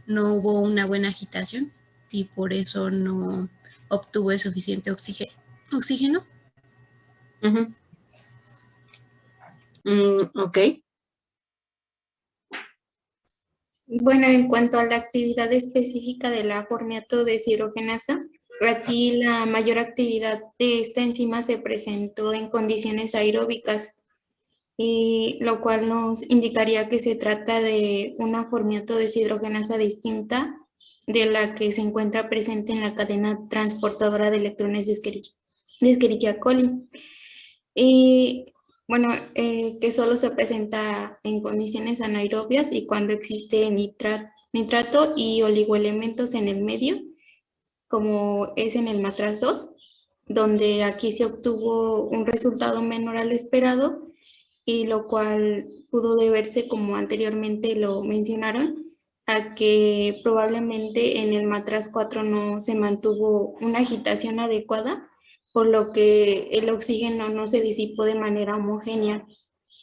no hubo una buena agitación y por eso no obtuvo el suficiente oxígeno. Ok. Bueno, en cuanto a la actividad específica de la formiato deshidrogenasa, aquí la mayor actividad de esta enzima se presentó en condiciones aeróbicas, y lo cual nos indicaría que se trata de una formiato deshidrogenasa distinta de la que se encuentra presente en la cadena transportadora de electrones de Escherichia coli. Y bueno, que solo se presenta en condiciones anaerobias y cuando existe nitrato y oligoelementos en el medio, como es en el matraz 2, donde aquí se obtuvo un resultado menor al esperado y lo cual pudo deberse, como anteriormente lo mencionaron, a que probablemente en el matraz 4 no se mantuvo una agitación adecuada, por lo que el oxígeno no se disipó de manera homogénea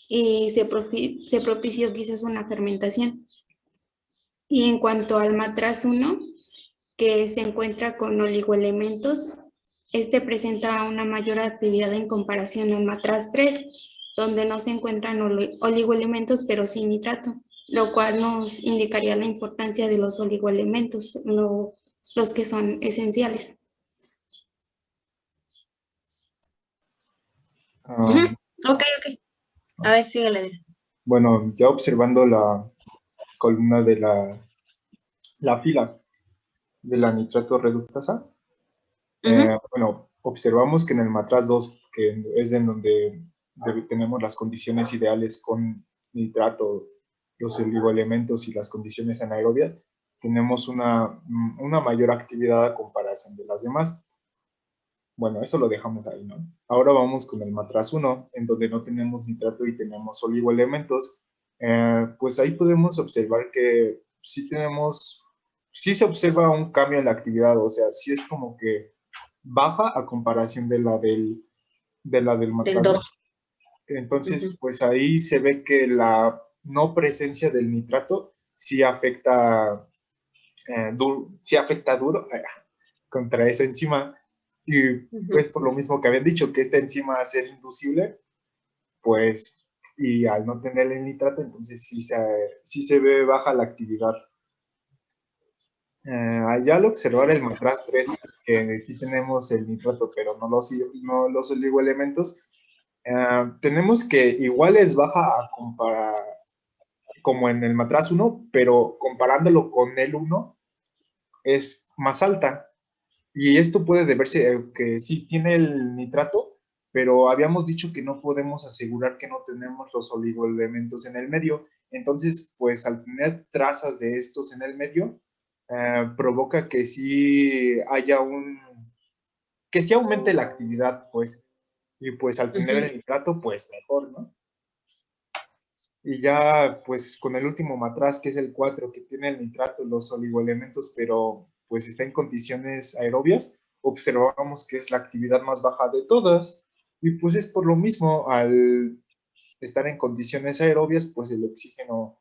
y se propició quizás una fermentación. Y en cuanto al matraz 1, que se encuentra con oligoelementos, este presenta una mayor actividad en comparación al matraz 3, donde no se encuentran oligoelementos pero sin nitrato, lo cual nos indicaría la importancia de los oligoelementos, los que son esenciales. Ok. A ver, síguele. Bueno, ya observando la columna de la fila de la nitrato reductasa, bueno, observamos que en el matraz 2, que es en donde tenemos las condiciones ideales con nitrato, los oligoelementos y las condiciones anaerobias, tenemos una mayor actividad a comparación de las demás. Bueno, eso lo dejamos ahí, ¿no? Ahora vamos con el matraz 1, en donde no tenemos nitrato y tenemos oligoelementos. Pues ahí podemos observar que sí se observa un cambio en la actividad, o sea, sí es como que baja a comparación de la del matraz 2. Entonces, pues ahí se ve que la no presencia del nitrato sí afecta duro contra esa enzima. Y pues por lo mismo que habían dicho, que esta enzima a ser inducible, pues, y al no tener el nitrato, entonces sí se ve baja la actividad. Allá al observar el matraz 3, que sí tenemos el nitrato, pero no los oligoelementos, tenemos que igual es baja a comparar como en el matraz 1, pero comparándolo con el 1 es más alta. Y esto puede deberse a que sí tiene el nitrato, pero habíamos dicho que no podemos asegurar que no tenemos los oligoelementos en el medio. Entonces, pues al tener trazas de estos en el medio, provoca que sí haya que sí aumente la actividad, pues. Y pues al tener el nitrato, pues mejor, ¿no? Y ya, pues con el último matraz, que es el 4, que tiene el nitrato, los oligoelementos, pero pues está en condiciones aerobias, observamos que es la actividad más baja de todas. Y pues es por lo mismo, al estar en condiciones aerobias, pues el oxígeno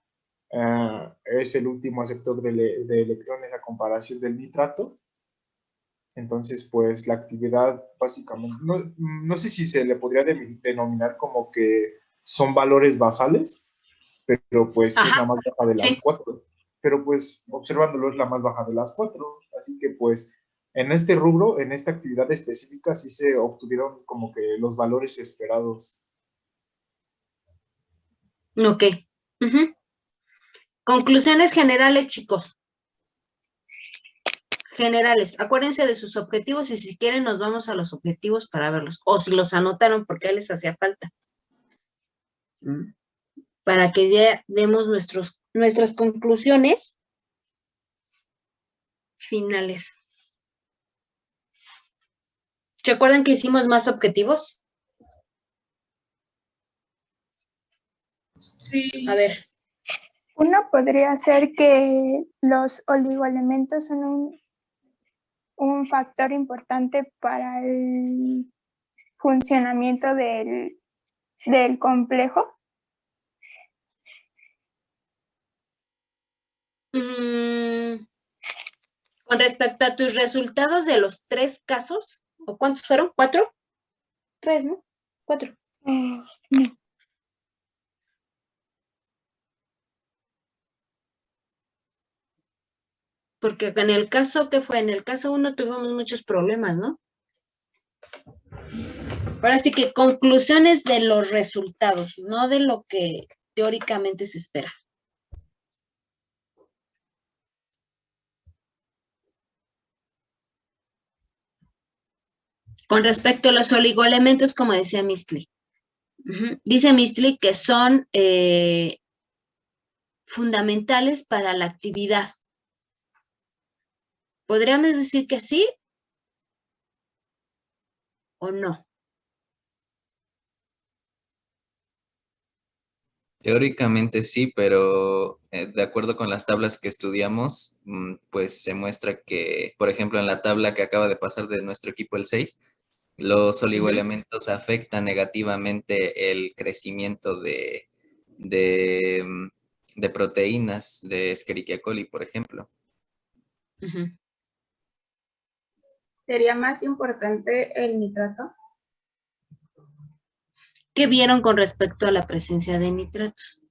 es el último aceptor de electrones a comparación del nitrato. Entonces, pues la actividad básicamente, no sé si se le podría denominar como que son valores basales, pero pues es la más baja de las 4. Pero pues observándolo es la más baja de las 4. Así que pues En este rubro, en esta actividad específica, sí se obtuvieron como que los valores esperados. Ok. Ujú. Conclusiones generales, chicos. Generales. Acuérdense de sus objetivos y si quieren nos vamos a los objetivos para verlos. O si los anotaron porque a les hacía falta. Para que ya demos nuestras conclusiones finales. ¿Se acuerdan que hicimos más objetivos? Sí. A ver. Uno podría ser que los oligoelementos son un factor importante para el funcionamiento del complejo. Con respecto a tus resultados de los 3 casos, ¿o cuántos fueron? ¿4? 3, ¿no? 4. No. Porque en el caso que fue, en el caso 1 tuvimos muchos problemas, ¿no? Ahora sí que conclusiones de los resultados, no de lo que teóricamente se espera. Con respecto a los oligoelementos, como decía Mistli. Dice Mistli que son fundamentales para la actividad. ¿Podríamos decir que sí o no? Teóricamente sí, pero de acuerdo con las tablas que estudiamos, pues se muestra que, por ejemplo, en la tabla que acaba de pasar de nuestro equipo el 6, los oligoelementos afectan negativamente el crecimiento de proteínas de Escherichia coli, por ejemplo. ¿Sería más importante el nitrato? ¿Qué vieron con respecto a la presencia de nitratos?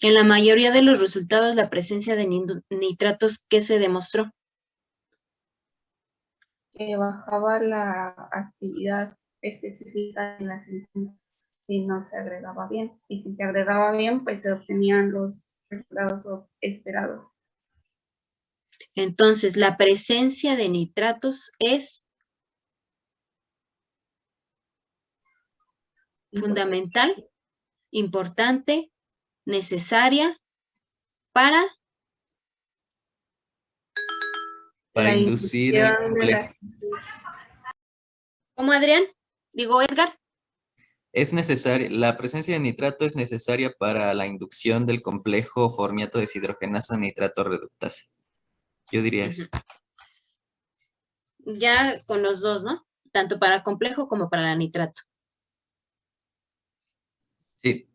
En la mayoría de los resultados, la presencia de nitratos, ¿qué se demostró? Que bajaba la actividad específica en las enzimas y no se agregaba bien. Y si se agregaba bien, pues se obtenían los resultados esperados. Entonces, la presencia de nitratos es fundamental, importante, necesaria para inducir el complejo. ¿Cómo, Adrián? Digo, Edgar. Es necesaria, la presencia de nitrato es necesaria para la inducción del complejo formiato deshidrogenasa nitrato reductasa. Yo diría eso. Ya con los dos, ¿no? Tanto para complejo como para la nitrato. Sí.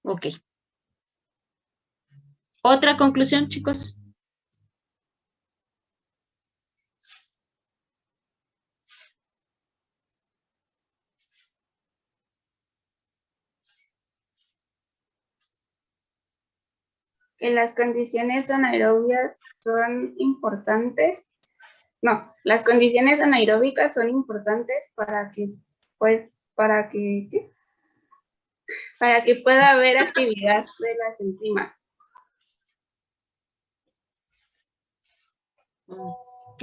Ok. ¿Otra conclusión, chicos? Que las condiciones anaerobias son importantes. No, las condiciones anaeróbicas son importantes para que pueda haber actividad de las enzimas. Ok.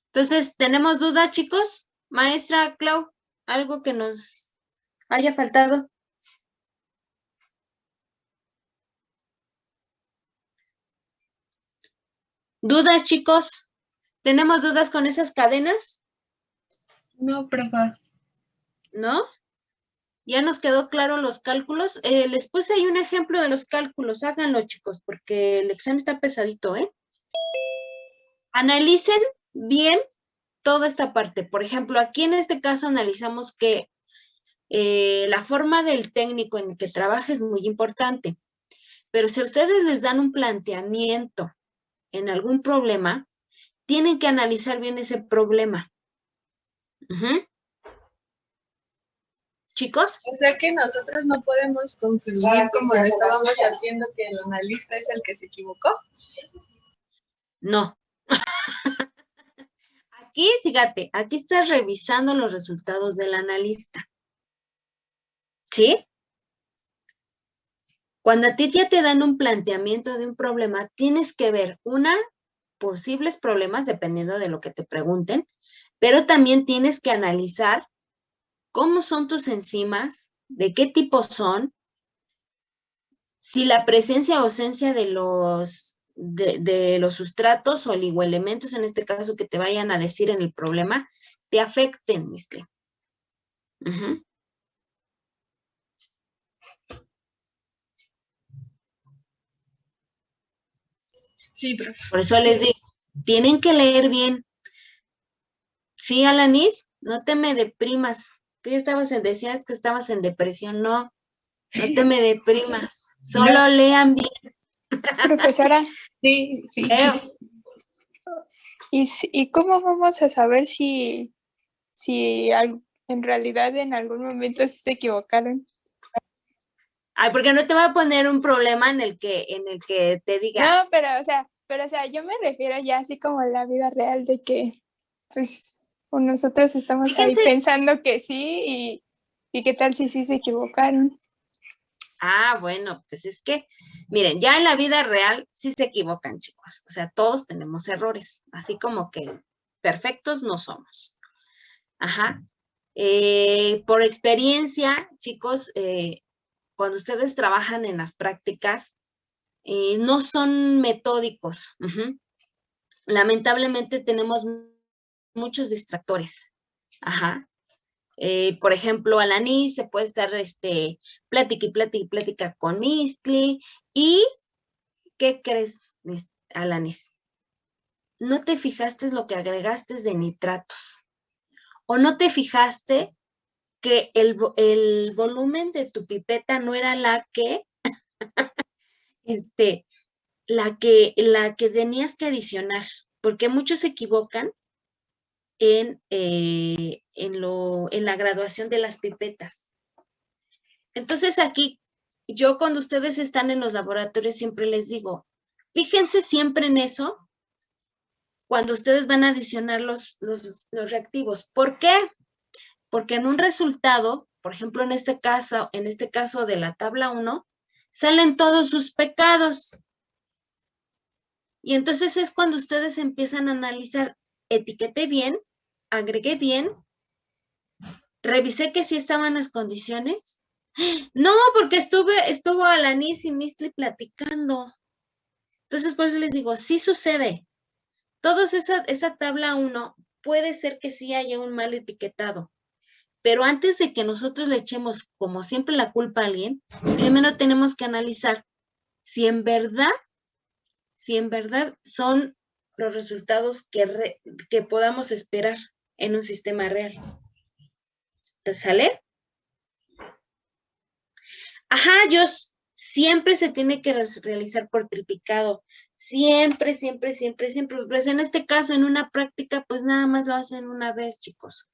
Entonces, ¿tenemos dudas, chicos? Maestra Clau, ¿algo que nos haya faltado? ¿Dudas, chicos? ¿Tenemos dudas con esas cadenas? No, profa. ¿No? ¿Ya nos quedó claro los cálculos? Les puse ahí un ejemplo de los cálculos. Háganlo, chicos, porque el examen está pesadito, ¿eh? Analicen bien toda esta parte. Por ejemplo, aquí en este caso analizamos que la forma del técnico en el que trabaja es muy importante. Pero si a ustedes les dan un planteamiento en algún problema, tienen que analizar bien ese problema. Ujú. ¿Chicos? O sea que nosotros no podemos concluir como lo estábamos haciendo que el analista es el que se equivocó. No. Aquí, fíjate, aquí estás revisando los resultados del analista. ¿Sí? Cuando a ti ya te dan un planteamiento de un problema, tienes que ver posibles problemas, dependiendo de lo que te pregunten, pero también tienes que analizar cómo son tus enzimas, de qué tipo son, si la presencia o ausencia de los sustratos o oligoelementos, en este caso que te vayan a decir en el problema, te afecten, Mistle. Ujú. Sí, profe. Por eso les digo, tienen que leer bien. Sí, Alanis, no te me deprimas. Tú ya decías que estabas en depresión. No te me deprimas. Solo lean bien. Profesora. Sí. ¿Y cómo vamos a saber si en realidad en algún momento se equivocaron? Ay, porque no te voy a poner un problema en el que te diga. No, pero o sea, yo me refiero ya así como a la vida real de que, pues, nosotros estamos ahí pensando que sí y qué tal si sí se equivocaron. Ah, bueno, pues es que, miren, ya en la vida real sí se equivocan, chicos. O sea, todos tenemos errores, así como que perfectos no somos. Ajá. Por experiencia, chicos, cuando ustedes trabajan en las prácticas, no son metódicos. Ujú. Lamentablemente tenemos muchos distractores. Ajá. Por ejemplo, Alanis se puede estar plática con Mistli. ¿Y qué crees, Alanis? No te fijaste lo que agregaste de nitratos. O no te fijaste que el volumen de tu pipeta no era la que la que tenías que adicionar, porque muchos se equivocan en la graduación de las pipetas. Entonces aquí, yo cuando ustedes están en los laboratorios siempre les digo, fíjense siempre en eso cuando ustedes van a adicionar los reactivos. ¿Por qué? Porque en un resultado, por ejemplo, en este caso de la tabla 1, salen todos sus pecados. Y entonces es cuando ustedes empiezan a analizar, etiqueté bien, agregué bien, revisé que sí estaban las condiciones. No, porque estuvo Alanis y Mistli platicando. Entonces, por eso les digo, sí sucede. Todos esa tabla 1 puede ser que sí haya un mal etiquetado. Pero antes de que nosotros le echemos, como siempre, la culpa a alguien, primero tenemos que analizar si en verdad son los resultados que podamos esperar en un sistema real. ¿Te sale? Ajá, siempre se tiene que realizar por triplicado. Siempre. Pues en este caso, en una práctica, pues nada más lo hacen una vez, chicos.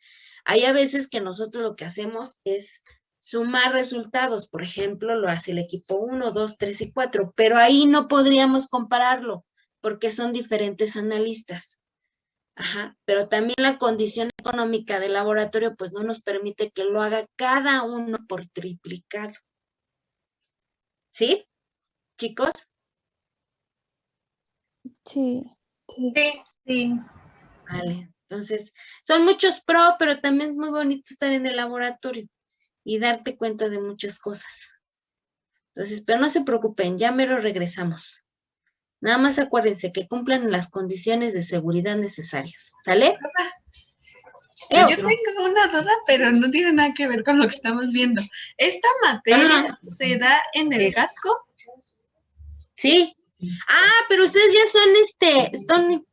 Hay a veces que nosotros lo que hacemos es sumar resultados. Por ejemplo, lo hace el equipo 1, 2, 3 y 4, pero ahí no podríamos compararlo porque son diferentes analistas. Ajá, pero también la condición económica del laboratorio pues no nos permite que lo haga cada uno por triplicado. ¿Sí, chicos? Sí. Vale, entonces, son muchos pro, pero también es muy bonito estar en el laboratorio y darte cuenta de muchas cosas. Entonces, pero no se preocupen, ya mero regresamos. Nada más acuérdense que cumplan las condiciones de seguridad necesarias. ¿Sale? Yo tengo una duda, pero no tiene nada que ver con lo que estamos viendo. ¿Esta materia se da en el casco? Sí. Ah, pero ustedes ya son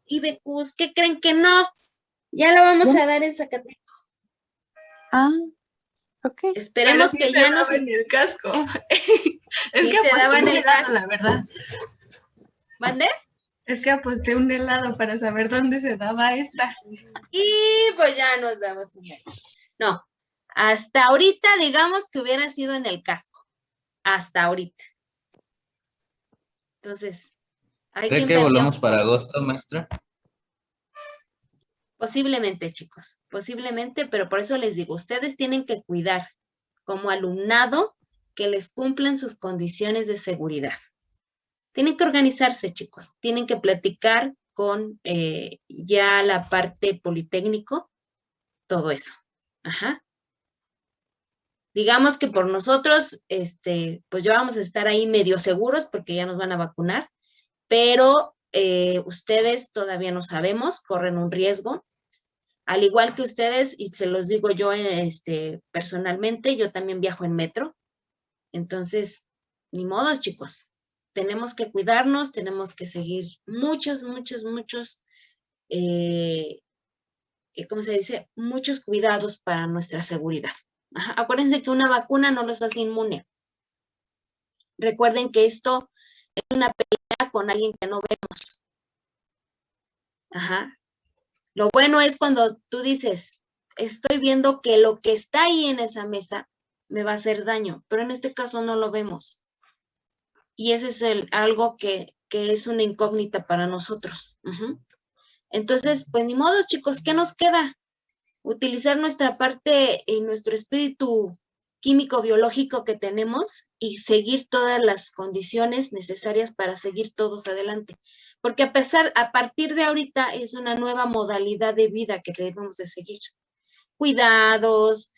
IBQs. ¿Qué creen que no? Ya lo vamos a dar en Zacateco. Ah, ok. Esperemos sí que ya no se en el casco. Es que te daban el casco, la verdad. ¿Mande? Es que aposté un helado para saber dónde se daba esta. Y pues ya nos damos un helado. No, hasta ahorita digamos que hubiera sido en el casco. Hasta ahorita. Entonces, hay ¿Cree quien que perdió. volvamos para agosto, maestra? Posiblemente, chicos, posiblemente, pero por eso les digo, ustedes tienen que cuidar como alumnado que les cumplan sus condiciones de seguridad. Tienen que organizarse, chicos, tienen que platicar con ya la parte politécnico, todo eso. Ajá. Digamos que por nosotros, pues ya vamos a estar ahí medio seguros porque ya nos van a vacunar, pero ustedes todavía no sabemos, corren un riesgo. Al igual que ustedes, y se los digo yo personalmente, yo también viajo en metro. Entonces, ni modo, chicos. Tenemos que cuidarnos, tenemos que seguir muchos, ¿cómo se dice? Muchos cuidados para nuestra seguridad. Ajá. Acuérdense que una vacuna no los hace inmune. Recuerden que esto es una pelea con alguien que no vemos. Ajá. Lo bueno es cuando tú dices, estoy viendo que lo que está ahí en esa mesa me va a hacer daño, pero en este caso no lo vemos. Y ese es algo que es una incógnita para nosotros. Entonces, pues ni modo, chicos, ¿qué nos queda? Utilizar nuestra parte y nuestro espíritu químico biológico que tenemos y seguir todas las condiciones necesarias para seguir todos adelante. Porque a partir de ahorita es una nueva modalidad de vida que debemos de seguir. Cuidados,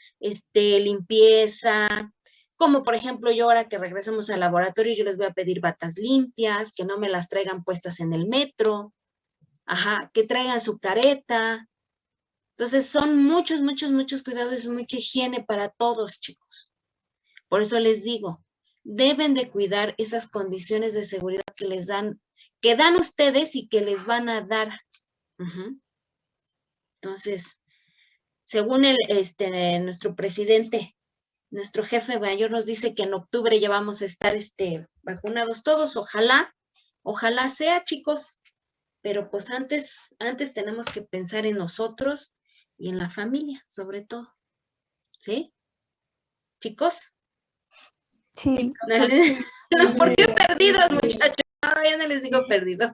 limpieza, como por ejemplo yo ahora que regresamos al laboratorio, yo les voy a pedir batas limpias, que no me las traigan puestas en el metro, ajá, que traigan su careta. Entonces son muchos cuidados y mucha higiene para todos, chicos. Por eso les digo, deben de cuidar esas condiciones de seguridad que dan ustedes y que les van a dar. Entonces, según nuestro presidente, nuestro jefe mayor nos dice que en octubre ya vamos a estar vacunados todos. Ojalá sea, chicos. Pero pues antes tenemos que pensar en nosotros y en la familia, sobre todo. ¿Sí? ¿Chicos? Sí. ¿Por qué perdidos, muchachos? No, ya no les digo perdidos.